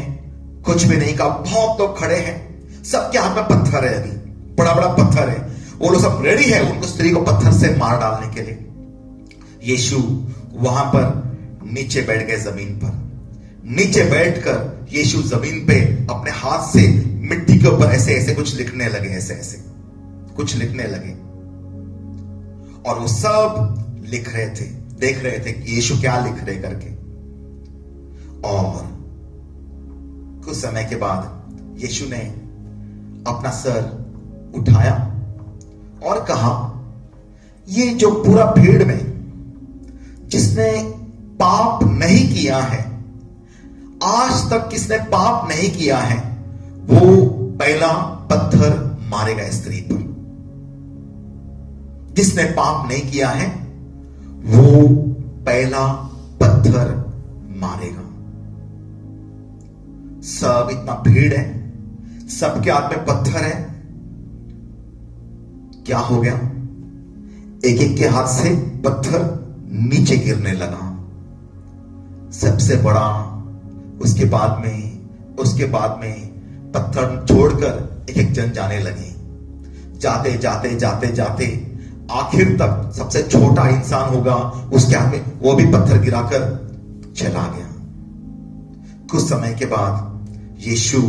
कुछ भी नहीं कहा। बहुत लोग खड़े हैं, सबके हाथ में पत्थर है, अभी बड़ा बड़ा पत्थर है, वो लोग सब रेडी है उनको स्त्री को पत्थर से मार डालने के लिए। यीशु वहां पर नीचे बैठ गए, जमीन पर। नीचे बैठकर यीशु जमीन पे अपने हाथ से मिट्टी के ऊपर ऐसे ऐसे कुछ लिखने लगे, ऐसे ऐसे कुछ लिखने लगे। और वो सब लिख रहे थे, देख रहे थे कि यीशु क्या लिख रहे करके। और कुछ समय के बाद यीशु ने अपना सर उठाया और कहा, ये जो पूरा भीड़ में जिसने पाप नहीं किया है, आज तक किसने पाप नहीं किया है, वो पहला पत्थर मारेगा स्त्री पर। जिसने पाप नहीं किया है वो पहला पत्थर मारेगा। सब इतना भीड़ है, सबके हाथ में पत्थर है। क्या हो गया? एक एक के हाथ से पत्थर नीचे गिरने लगा। सबसे बड़ा उसके बाद में पत्थर छोड़कर एक एक जन जाने लगे। जाते जाते जाते जाते आखिर तक सबसे छोटा इंसान होगा, उसके हाथ में वो भी पत्थर गिराकर चला गया। कुछ समय के बाद यीशु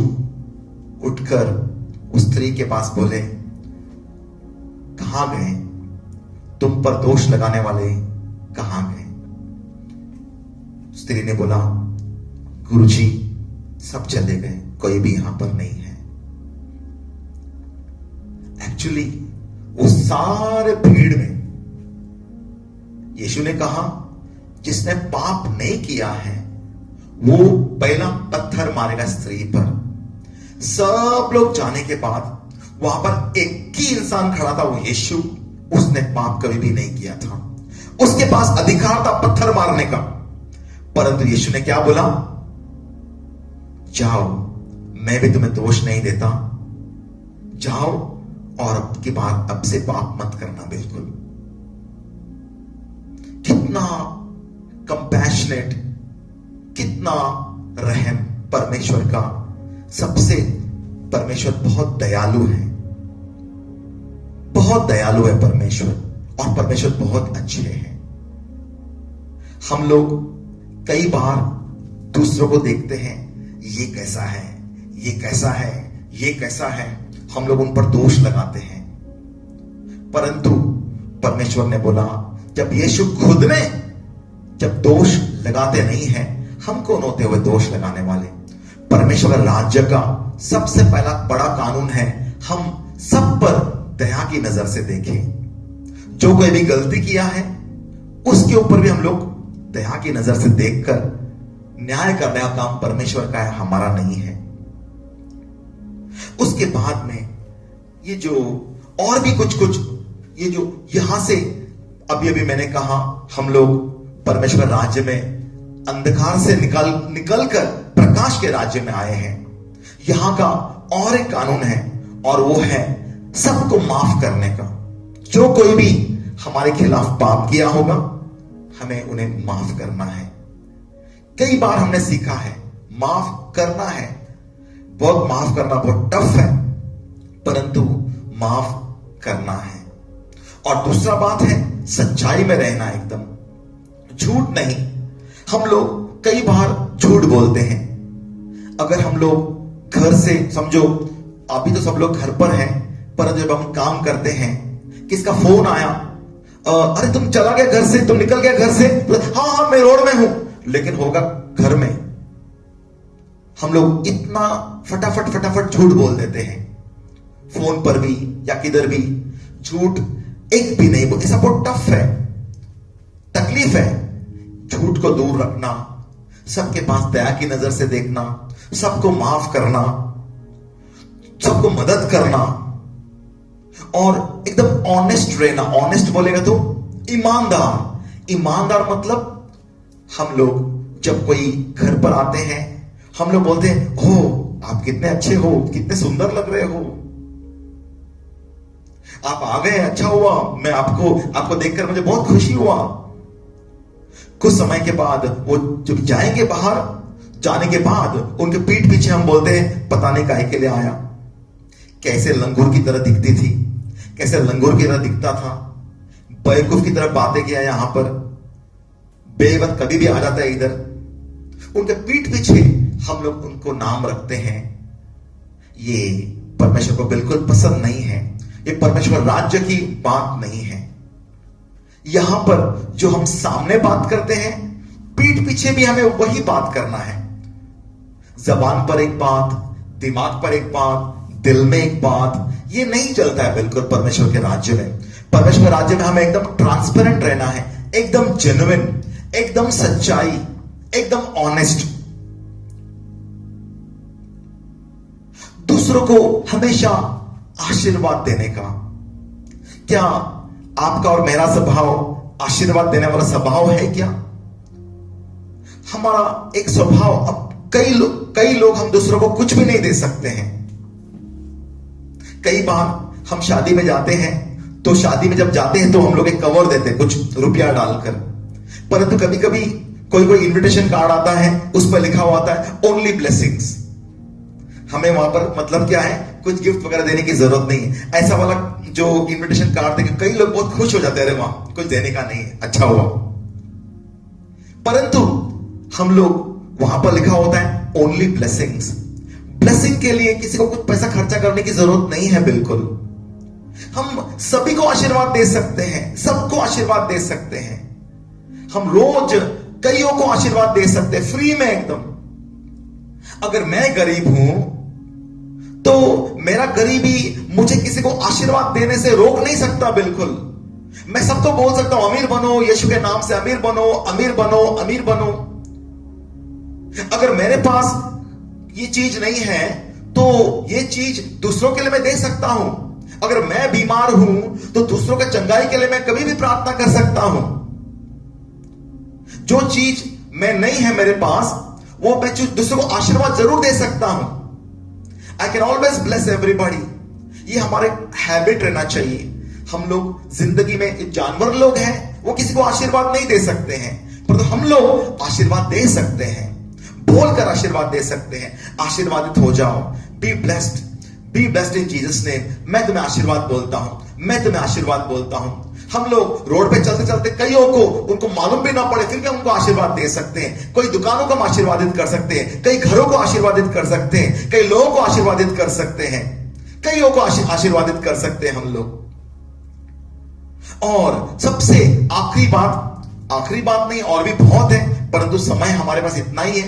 उठकर उस स्त्री के पास बोले, कहां गए? तुम पर दोष लगाने वाले कहां गए? स्त्री ने बोला, गुरुजी, सब चले गए, कोई भी यहां पर नहीं है। एक्चुअली उस सारे भीड़ में यीशु ने कहा, जिसने पाप नहीं किया है वो पहला पत्थर मारेगा स्त्री पर। सब लोग जाने के बाद वहां पर एक ही इंसान खड़ा था, वो यीशु। उसने पाप कभी भी नहीं किया था, उसके पास अधिकार था पत्थर मारने का। परंतु यीशु ने क्या बोला? जाओ, मैं भी तुम्हें दोष नहीं देता, जाओ और अब की बात अब से पाप मत करना। बिल्कुल कितना कंपैशनेट, कितना रहम परमेश्वर का। सबसे परमेश्वर बहुत दयालु है, बहुत दयालु है परमेश्वर, और परमेश्वर बहुत अच्छे हैं। हम लोग कई बार दूसरों को देखते हैं, ये कैसा है, ये कैसा है, ये कैसा है, हम लोग उन पर दोष लगाते हैं। परंतु परमेश्वर ने बोला, जब यीशु खुद ने जब दोष लगाते नहीं है, हम कौन होते हुए दोष लगाने वाले। परमेश्वर राज्य का सबसे पहला बड़ा कानून है, हम सब पर दया की नजर से देखें। जो कोई भी गलती किया है उसके ऊपर भी हम लोग दया की नजर से देखकर न्याय करने का काम परमेश्वर का है, हमारा नहीं है। उसके बाद में ये जो और भी कुछ कुछ, ये जो यहां से अभी अभी मैंने कहा, हम लोग परमेश्वर राज्य में अंधकार से निकल कर प्रकाश के राज्य में आए हैं। यहां का और एक कानून है, और वो है सबको माफ करने का। जो कोई भी हमारे खिलाफ पाप किया होगा, हमें उन्हें माफ करना है। कई बार हमने सीखा है माफ करना है, बहुत माफ करना बहुत टफ है, परंतु माफ करना है। और दूसरा बात है सच्चाई में रहना, एकदम झूठ नहीं। हम लोग कई बार झूठ बोलते हैं। अगर हम लोग घर से, समझो अभी तो सब लोग घर पर हैं, पर जब हम काम करते हैं, किसका फोन आया, अरे तुम चला गया घर से, तुम निकल गया घर से, हाँ मैं रोड में हूं, लेकिन होगा घर में। हम लोग इतना फटाफट झूठ बोल देते हैं, फोन पर भी या किधर भी झूठ एक भी नहीं बोल। ऐसा बहुत टफ है, तकलीफ है। झूठ को दूर रखना, सबके पास दया की नजर से देखना, सबको माफ करना, सबको मदद करना, और एकदम ऑनेस्ट रहना। ऑनेस्ट बोलेगा तो ईमानदार। ईमानदार मतलब हम लोग जब कोई घर पर आते हैं, हम लोग बोलते हैं, हो आप कितने अच्छे हो, कितने सुंदर लग रहे हो, आप आ गए, अच्छा हुआ, मैं आपको देखकर मुझे बहुत खुशी हुआ। कुछ समय के बाद वो जब जाएंगे बाहर, जाने के बाद उनके पीठ पीछे हम बोलते हैं, पता नहीं काहे के लिए आया, कैसे लंगूर की तरह दिखती थी, कैसे लंगूर की तरह दिखता था, बेवकूफ की तरह बातें किया, यहां पर बेवक्त कभी भी आ जाता है इधर। उनके पीठ पीछे हम लोग उनको नाम रखते हैं। ये परमेश्वर को बिल्कुल पसंद नहीं है, ये परमेश्वर राज्य की बात नहीं है। यहां पर जो हम सामने बात करते हैं, पीठ पीछे भी हमें वही बात करना है। जबान पर एक बात, दिमाग पर एक बात, दिल में एक बात, ये नहीं चलता है बिल्कुल परमेश्वर के राज्य में। परमेश्वर राज्य में हमें एकदम ट्रांसपेरेंट रहना है, एकदम जेन्युइन, एकदम सच्चाई, एकदम ऑनेस्ट। दूसरों को हमेशा आशीर्वाद देने का। क्या आपका और मेरा स्वभाव आशीर्वाद देने वाला स्वभाव है क्या? हमारा एक स्वभाव, अब कई लोग हम दूसरों को कुछ भी नहीं दे सकते हैं। कई बार हम शादी में जाते हैं, तो शादी में जब जाते हैं तो हम लोग एक कवर देते हैं कुछ रुपया डालकर, परंतु कभी कभी कोई इनविटेशन कार्ड आता है, उस पर लिखा हुआ आता है ओनली ब्लेसिंग्स। हमें वहां पर मतलब क्या है, कुछ गिफ्ट वगैरह देने की जरूरत नहीं है। ऐसा वाला जो इनविटेशन कार्ड देखे कई लोग बहुत खुश हो जाते हैं, अरे वहां कुछ देने का नहीं है, अच्छा हुआ। परंतु हम लोग वहां पर लिखा होता है ओनली ब्लेसिंग्स। ब्लेसिंग के लिए किसी को कुछ पैसा खर्चा करने की जरूरत नहीं है बिल्कुल। हम सभी को आशीर्वाद दे सकते हैं, सबको आशीर्वाद दे सकते हैं। हम रोज कईयों को आशीर्वाद दे सकते हैं फ्री में एकदम। अगर मैं गरीब हूं तो मेरा गरीबी मुझे किसी को आशीर्वाद देने से रोक नहीं सकता बिल्कुल। मैं सबको बोल सकता हूं अमीर बनो, यीशु के नाम से अमीर बनो, अमीर बनो, अमीर बनो। अगर मेरे पास ये चीज नहीं है तो ये चीज दूसरों के लिए मैं दे सकता हूं। अगर मैं बीमार हूं तो दूसरों के चंगाई के लिए मैं कभी भी प्रार्थना कर सकता हूं। जो चीज मैं नहीं है मेरे पास, वो मैं दूसरों को आशीर्वाद जरूर दे सकता हूं। I can always bless everybody. ये हमारे हैबिट रहना चाहिए। हम लोग जिंदगी में, जानवर लोग हैं वो किसी को आशीर्वाद नहीं दे सकते हैं, परंतु हम लोग आशीर्वाद दे सकते हैं, बोलकर आशीर्वाद दे सकते हैं। आशीर्वादित हो जाओ, be blessed in Jesus name. मैं तुम्हें आशीर्वाद बोलता हूं, मैं तुम्हें आशीर्वाद बोलता हूं। हम लोग रोड पे चलते चलते कईयों को उनको मालूम भी ना पड़े फिर भी हम उनको आशीर्वाद दे सकते हैं। कोई दुकानों को हम आशीर्वादित कर सकते हैं, कई घरों को आशीर्वादित कर सकते हैं, कई लोगों को आशीर्वादित कर सकते हैं, कईयों को आशीर्वादित कर सकते हैं हम लोग। और सबसे आखिरी बात नहीं, और भी बहुत है, परंतु समय हमारे पास इतना ही है।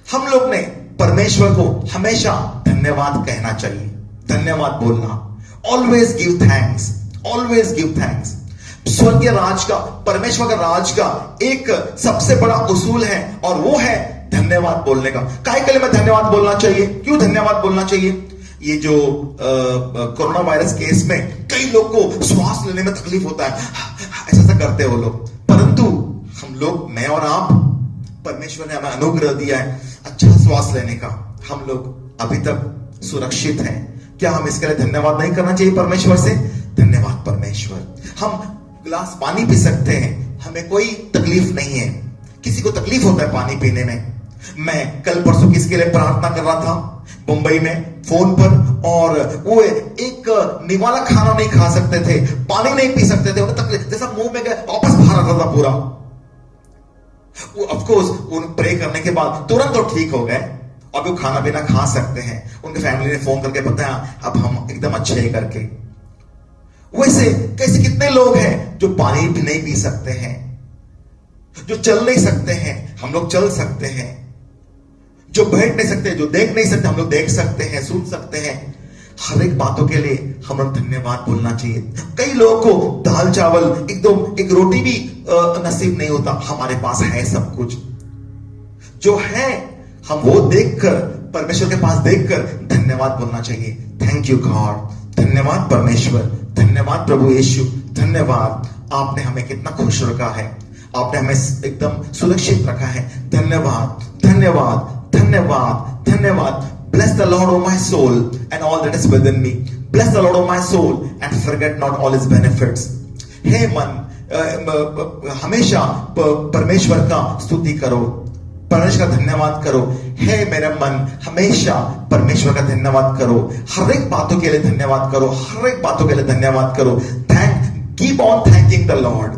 हम लोग ने परमेश्वर को हमेशा धन्यवाद कहना चाहिए, धन्यवाद बोलना। Always give thanks, always give thanks. स्वर्गीय राज का, परमेश्वर का राज का एक सबसे बड़ा उसूल है और वो है धन्यवाद बोलने का। काहे के लिए मैं धन्यवाद बोलना चाहिए? क्यों धन्यवाद बोलना चाहिए? ये जो कोरोना वायरस केस में कई लोग को श्वास लेने में तकलीफ होता है, ऐसा करते हो लोग, परंतु हम लोग, मैं और आप, परमेश्वर ने हमें अनुग्रह दिया है अच्छा श्वास लेने का। हम लोग अभी तक सुरक्षित हैं। क्या हम इसके लिए धन्यवाद नहीं करना चाहिए परमेश्वर से? धन्यवाद परमेश्वर। हम गिलास पानी पी सकते हैं, हमें कोई तकलीफ नहीं है। किसी को तकलीफ होता है पानी पीने में। मैं कल परसों किसके लिए प्रार्थना कर रहा था मुंबई में फोन पर, और वो एक निवाला खाना नहीं खा सकते थे, पानी नहीं पी सकते थे, उन्हें तकलीफ, जैसा मुंह में गए वापस बाहर आता था पूरा। वो ऑफ कोर्स उन प्रे करने के बाद तुरंत तो ठीक हो गए, अब वो खाना पीना खा सकते हैं। उनके फैमिली ने फोन करके बताया अब हम एकदम अच्छे हैं करके। वैसे कैसे कितने लोग हैं जो पानी भी नहीं पी सकते हैं, जो चल नहीं सकते हैं, हम लोग चल सकते हैं, जो बैठ नहीं सकते, जो देख नहीं सकते, हम लोग देख सकते हैं, सुन सकते हैं। हर एक बातों के लिए हम लोग धन्यवाद बोलना चाहिए। कई लोगों को दाल चावल, एकदम एक रोटी भी नसीब नहीं होता, हमारे पास है सब कुछ जो है। हम वो देखकर, परमेश्वर के पास देखकर धन्यवाद बोलना चाहिए। थैंक यू गॉड, धन्यवाद परमेश्वर, धन्यवाद प्रभु यीशु, धन्यवाद, आपने हमें कितना खुश रखा है, आपने हमें एकदम सुरक्षित रखा है। धन्यवाद धन्यवाद धन्यवाद धन्यवाद। Bless the Lord, O my soul, and all that is within me. Bless the Lord, O my soul, and forget not all His benefits. हे मन, हमेशा परमेश्वर का स्तुति करो, परमेश्वर का धन्यवाद करो। हे मेरा मन, हमेशा परमेश्वर का धन्यवाद करो। हर एक बातों के लिए धन्यवाद करो, हर एक बातों के लिए धन्यवाद करो। Keep on thanking the Lord.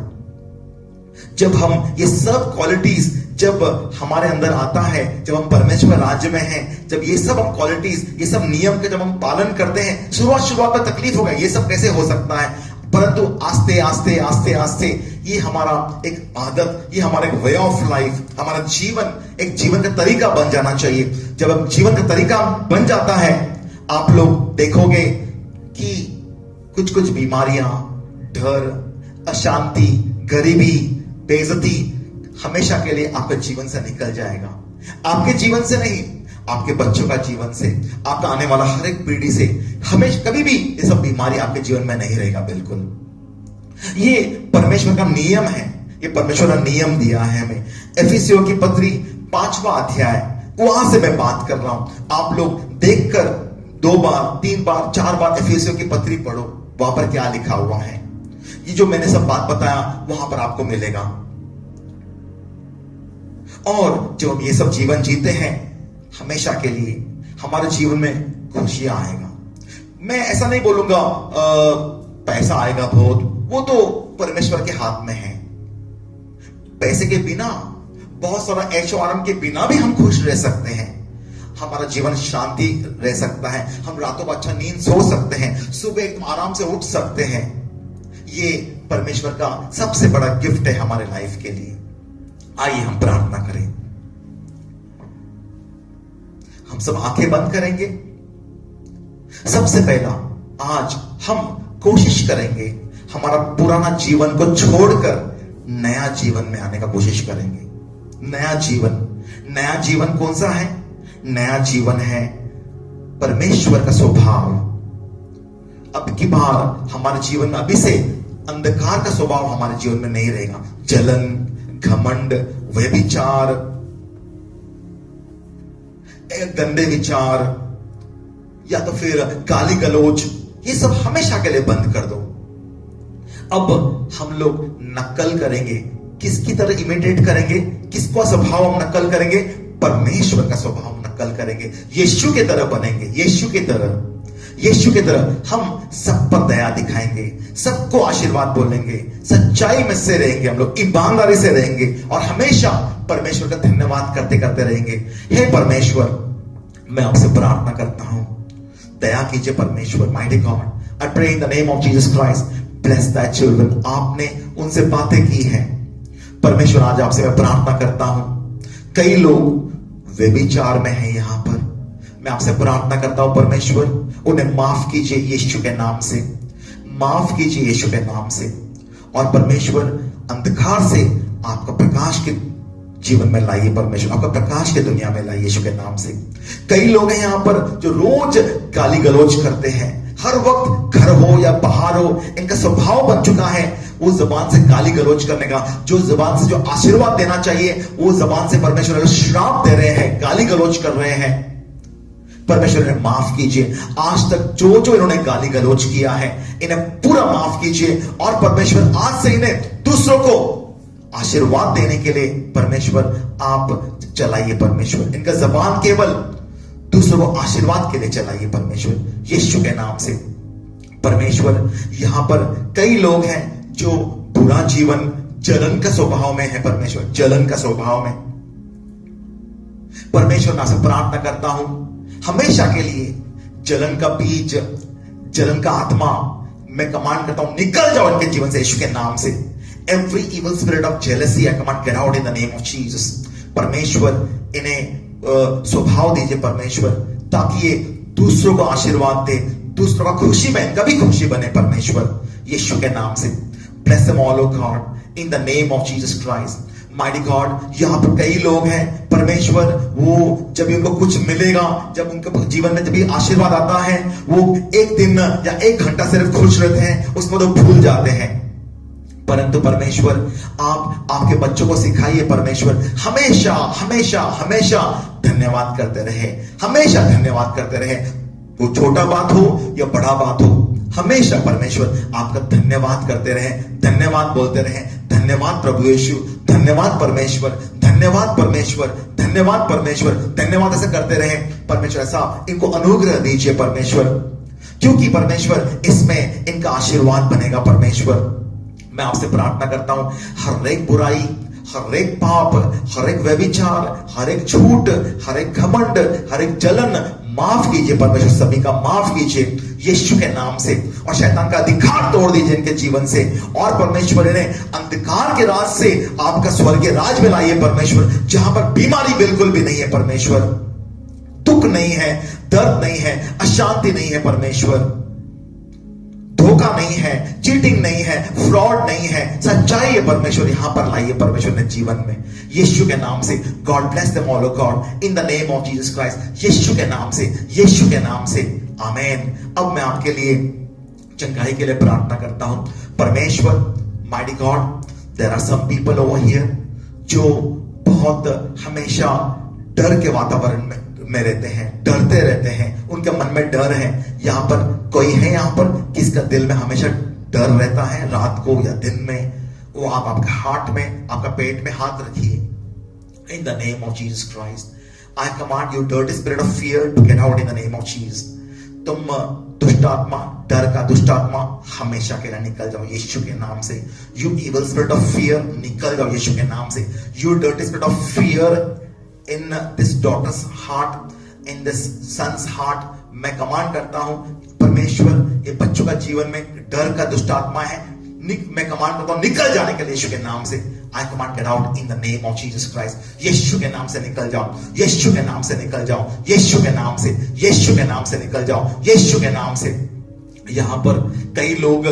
जब हम ये सब क्वालिटीज जब हमारे अंदर आता है, जब हम परमेश्वर राज्य में हैं, जब ये सब हम क्वालिटीज, ये सब नियम के जब हम पालन करते हैं, शुरुआत में तकलीफ होगा, ये सब कैसे हो सकता है, परंतु आस्ते आस्ते आस्ते आस्ते ये हमारा एक आदत, ये हमारा एक वे ऑफ लाइफ, हमारा जीवन एक जीवन का तरीका बन जाना चाहिए। जब हम जीवन का तरीका बन जाता है, आप लोग देखोगे कि कुछ कुछ बीमारियां, डर, अशांति, गरीबी, बेइज्जती हमेशा के लिए आपके जीवन से निकल जाएगा। आपके जीवन से नहीं, आपके बच्चों का जीवन से, आपका आने वाला हर एक पीढ़ी से हमेशा कभी भी ये सब बीमारी आपके जीवन में नहीं रहेगा। बिल्कुल ये परमेश्वर का नियम है, ये परमेश्वर ने नियम दिया है हमें। एफिसियों की पत्री 5वां अध्याय, वहां से मैं बात कर रहा हूं। आप लोग देखकर 2 बार 3 बार 4 बार एफिसियों की पत्री पढ़ो, वहां पर क्या लिखा हुआ है। ये जो मैंने सब बात बताया वहां पर आपको मिलेगा। और जब हम ये सब जीवन जीते हैं, हमेशा के लिए हमारे जीवन में खुशियां आएगा। मैं ऐसा नहीं बोलूंगा पैसा आएगा बहुत, वो तो परमेश्वर के हाथ में है। पैसे के बिना, बहुत सारा ऐशो आराम के बिना भी हम खुश रह सकते हैं। हमारा जीवन शांति रह सकता है, हम रातों को अच्छा नींद सो सकते हैं, सुबह एकदम आराम से उठ सकते हैं। ये परमेश्वर का सबसे बड़ा गिफ्ट है हमारे लाइफ के लिए। आइए हम प्रार्थना करें। हम सब आंखें बंद करेंगे। सबसे पहला, आज हम कोशिश करेंगे हमारा पुराना जीवन को छोड़कर नया जीवन में आने का कोशिश करेंगे। नया जीवन कौन सा है? नया जीवन है परमेश्वर का स्वभाव। अब की बार हमारे जीवन में अभी से अंधकार का स्वभाव हमारे जीवन में नहीं रहेगा। जलन, घमंड, व्यभिचार, गंदे विचार, या तो फिर गाली गलौज, ये सब हमेशा के लिए बंद कर दो। अब हम लोग नकल करेंगे, किसकी तरह इमिटेट करेंगे, किसका स्वभाव हम नकल करेंगे, परमेश्वर का स्वभाव हम नकल करेंगे, यीशु की तरह बनेंगे, यीशु की तरह हम सब पर दया दिखाएंगे, सबको आशीर्वाद बोलेंगे, सच्चाई में से रहेंगे, हम लोग ईमानदारी से रहेंगे और हमेशा परमेश्वर का धन्यवाद करते करते रहेंगे। हे परमेश्वर, मैं आपसे प्रार्थना करता हूं, दया कीजिए परमेश्वर। Mighty God, I pray in the name of Jesus Christ, bless that children. आपने उनसे बातें की हैं परमेश्वर, आज आपसे मैं प्रार्थना करता हूं, कई लोग व्यभिचार में हैं यहां पर, मैं आपसे प्रार्थना करता हूं परमेश्वर, उन्हें माफ कीजिए यीशु के नाम से, माफ कीजिए यीशु के नाम से। और परमेश्वर, अंधकार से आपका प्रकाश के जीवन में लाइए परमेश्वर, आपका प्रकाश के दुनिया में लाइए यीशु के नाम से। कई लोग हैं यहां पर जो रोज गाली गलौज करते हैं, हर वक्त घर हो या बाहर हो, इनका स्वभाव बन चुका है वो जबान से गाली गलौज करने का, जो जबान से जो आशीर्वाद देना चाहिए वो जबान से परमेश्वर श्राप दे रहे हैं, गाली गलौज कर रहे हैं। परमेश्वर इन्हें माफ कीजिए, आज तक जो जो इन्होंने गाली गलौज किया है इन्हें पूरा माफ कीजिए। और परमेश्वर, आज से इन्हें दूसरों को आशीर्वाद देने के लिए परमेश्वर आप चलाइए परमेश्वर, इनका जबान केवल दूसरों को आशीर्वाद के लिए चलाइए परमेश्वर, यीशु के नाम से। परमेश्वर, यहां पर कई लोग हैं जो बुरा जीवन जलन का स्वभाव में है परमेश्वर, जलन का स्वभाव में। परमेश्वर, मैं आपसे प्रार्थना करता हूं, हमेशा के लिए जलन का बीज, जलन का आत्मा मैं कमांड करता हूं, निकल जाओ इनके जीवन से यीशु के नाम से। Every evil spirit of jealousy I command, get out in the name of Jesus. परमेश्वर, इन्हें स्वभाव दीजिए परमेश्वर, ताकि ये दूसरों को आशीर्वाद दे, दूसरों का खुशी में इनका भी खुशी बने परमेश्वर, यीशु के नाम से। Bless them all O God in the name of Jesus Christ. Mighty God, यहां पर कई लोग हैं परमेश्वर, वो जब उनको कुछ मिलेगा, जब उनके जीवन में जब भी आशीर्वाद आता है, वो एक दिन या एक घंटा सिर्फ खुश रहते हैं, उसको तो भूल जाते हैं। परंतु परमेश्वर, आप आपके बच्चों को सिखाइए परमेश्वर, हमेशा हमेशा हमेशा धन्यवाद करते रहे, हमेशा धन्यवाद करते रहे, वो छोटा बात हो या बड़ा बात हो, हमेशा परमेश्वर आपका धन्यवाद करते रहे, धन्यवाद बोलते रहे। धन्यवाद प्रभु यीशु, धन्यवाद परमेश्वर, धन्यवाद परमेश्वर, धन्यवाद परमेश्वर, धन्यवाद ऐसे करते रहे परमेश्वर। ऐसा इनको अनुग्रह दीजिए परमेश्वर, क्योंकि परमेश्वर इसमें इनका आशीर्वाद बनेगा परमेश्वर। मैं आपसे प्रार्थना करता हूं, हर एक बुराई, हर एक पाप, हर एक व्यभिचार, हर एक झूठ, हर एक घमंड, हर एक जलन माफ कीजिए परमेश्वर, सभी का माफ कीजिए यीशु के नाम से। और शैतान का अधिकार तोड़ दीजिए इनके जीवन से, और परमेश्वर इन्हें अंधकार के राज से आपका स्वर्गीय राज में लाइए परमेश्वर, जहां पर बीमारी बिल्कुल भी नहीं है परमेश्वर, दुख नहीं है, दर्द नहीं है, अशांति नहीं है परमेश्वर, धोखा नहीं है, चीटिंग नहीं है, फ्रॉड नहीं है, सच्चाई है परमेश्वर, यहां पर लाइए परमेश्वर ने जीवन में, यीशु के नाम से। God bless them all O God in the name of Jesus Christ, यीशु के नाम से, यीशु के नाम से, आमेन। अब मैं आपके लिए चंगाई के लिए प्रार्थना करता हूं परमेश्वर। Mighty God, there are some people over here जो बहुत हमेशा डर के वातावरण में रहते हैं, डरते रहते हैं, उनके मन में डर है। यहां पर कोई है यहां पर किसका दिल में हमेशा डर रहता है, रात को या दिन में? वो आप आपके हार्ट में, आपका पेट में हाथ रखिए। In the name of Jesus Christ I command you dirty spirit of fear to get out in the name of Jesus. तुम दुष्ट आत्मा, डर का दुष्ट आत्मा हमेशा के लिए निकल जाओ यीशु के नाम से। You evil spirit of fear निकल जाओ यीशु के नाम से। You dirty spirit of fear in this daughter's heart, in this son's heart, मैं कमांड करता हूं परमेश्वर, ये बच्चों का जीवन में डर का दुष्ट आत्मा है, मैं कमांड करता हूं निकल जाने के लिए यीशु के नाम से। I command get out in the name of Jesus Christ. यीशु के नाम से निकल जाओ, यीशु के नाम से निकल जाओ, यीशु के नाम से, यीशु के नाम से निकल जाओ, यीशु के नाम से। यहां पर कई लोग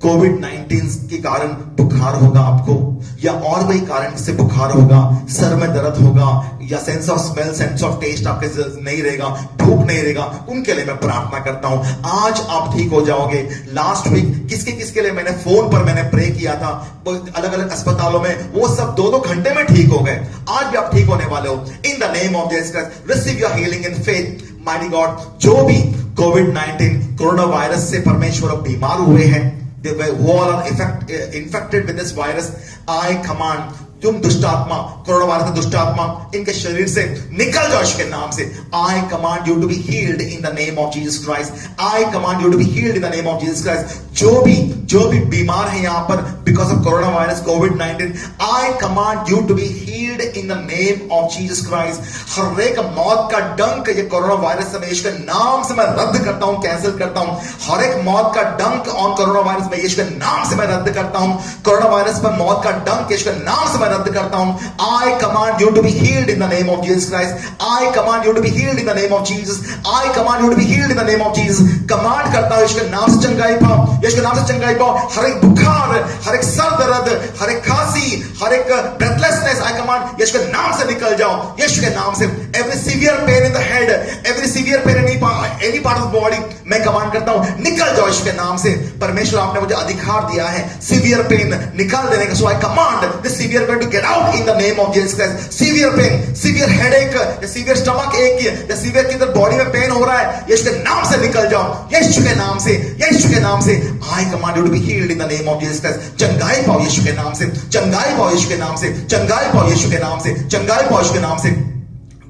कोविड-19 के कारण बुखार होगा आपको, या और कोई कारण से बुखार होगा, सर में दर्द होगा, या sense of smell, sense of taste आपके नहीं रहेगा, भूख नहीं रहेगा, उनके लिए मैं प्रार्थना करता हूं आज आप ठीक हो जाओगे। लास्ट वीक किसके किसके लिए मैंने फोन पर मैंने प्रे किया था, अलग अलग अस्पतालों में, वो सब 2-2 घंटे में ठीक हो गए। आज भी आप ठीक होने वाले हो इन the name of Jesus Christ. Receive your healing in faith. Mighty God, जो भी कोविड-19 कोरोना वायरस से परमेश्वर बीमार हुए हैं, who all are infected with this virus, I command, तुम दुष्ट आत्मा, कोरोना वायरस का दुष्ट आत्मा इनके शरीर से निकल जाओ इसके नाम से। I command you to be healed in the name of Jesus Christ. I command you to be healed in the name of Jesus Christ. जो भी बीमार है यहाँ पर because of corona virus covid, I command you to be healed in the name of Jesus Christ. हर एक मौत का डंक ये कोरोना वायरस से यीशु के नाम से मैं रद्द करता हूँ, कैंसिल करता हूँ। हर एक मौत का डंक ऑन कोरोना वायरस में यीशु के नाम से मैं रद्द करता हूँ। कोरोना वायरस पर मौत का डंक यीशु के नाम से मैं रद्द करता हूँ। I command you to be healed in the name of Jesus Christ. I command you to be healed in the name of Jesus. I command you to be healed in the name of Jesus. Command करता हूँ यीशु के नाम से चंगाई पाओ, यीशु के नाम से चंगाई पाओ। हर एक बुखार, हर एक सर दर्द, हर एक खांसी, हर एक ब्रेथलेसनेस, I command यीशु के नाम से निकल जाओ, यीशु के नाम से। Every severe pain in the head, every severe pain in any part of the body, मैं कमांड करता हूँ निकल जाओ यीशु के नाम से। परमेश्वर आपने मुझे अधिकार दिया है severe pain निकाल देने का। So I command this severe pain to get out in the name of Jesus Christ. Severe pain, severe headache, या severe stomach ache, या severe किधर बॉडी में पेन हो रहा है, यीशु के नाम से निकल जाओ, यीशु के नाम से, यीशु के नाम से। I command you to be healed in the name of Jesus Christ. चंगाई पाओ यीशु के नाम से, चंगाई पाओ यीशु के नाम से, चंगाई पाओ यीशु के नाम से, चंगाई पाओ यीशु के नाम से।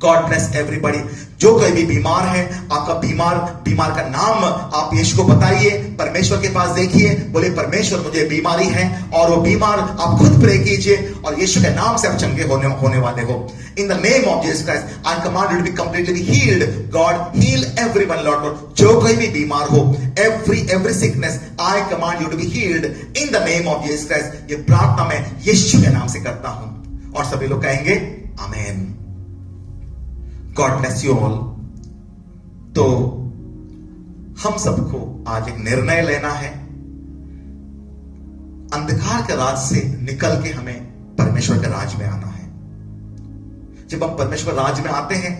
God bless everybody. जो कोई भी बीमार है, आपका बीमार का नाम आप यीशु को बताइए, परमेश्वर के पास देखिए, बोले परमेश्वर मुझे बीमारी है, और वो बीमार आप खुद प्रे कीजिए और यीशु के नाम से आप चंगे होने वाले हो। In the name of Jesus Christ, I command you to be completely healed. God, heal everyone, Lord. जो कोई भी बीमार हो, every sickness, I command you to be healed in the name of Jesus Christ. ये प्रार्थना मैं यीशु के नाम से करता हूं और सभी लोग कहेंगे आमेन। God bless you all. तो हम सबको आज एक निर्णय लेना है, अंधकार के राज से निकल के हमें परमेश्वर के राज में आना है। जब हम परमेश्वर राज में आते हैं,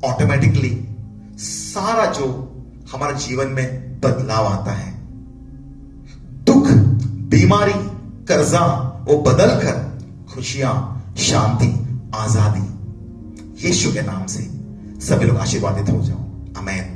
ऑटोमेटिकली सारा जो हमारे जीवन में बदलाव आता है, दुख, बीमारी, कर्जा, वो बदलकर खुशियां, शांति, आजादी, यीशु के नाम से सभी लोग आशीर्वादित हो जाओ। आमीन।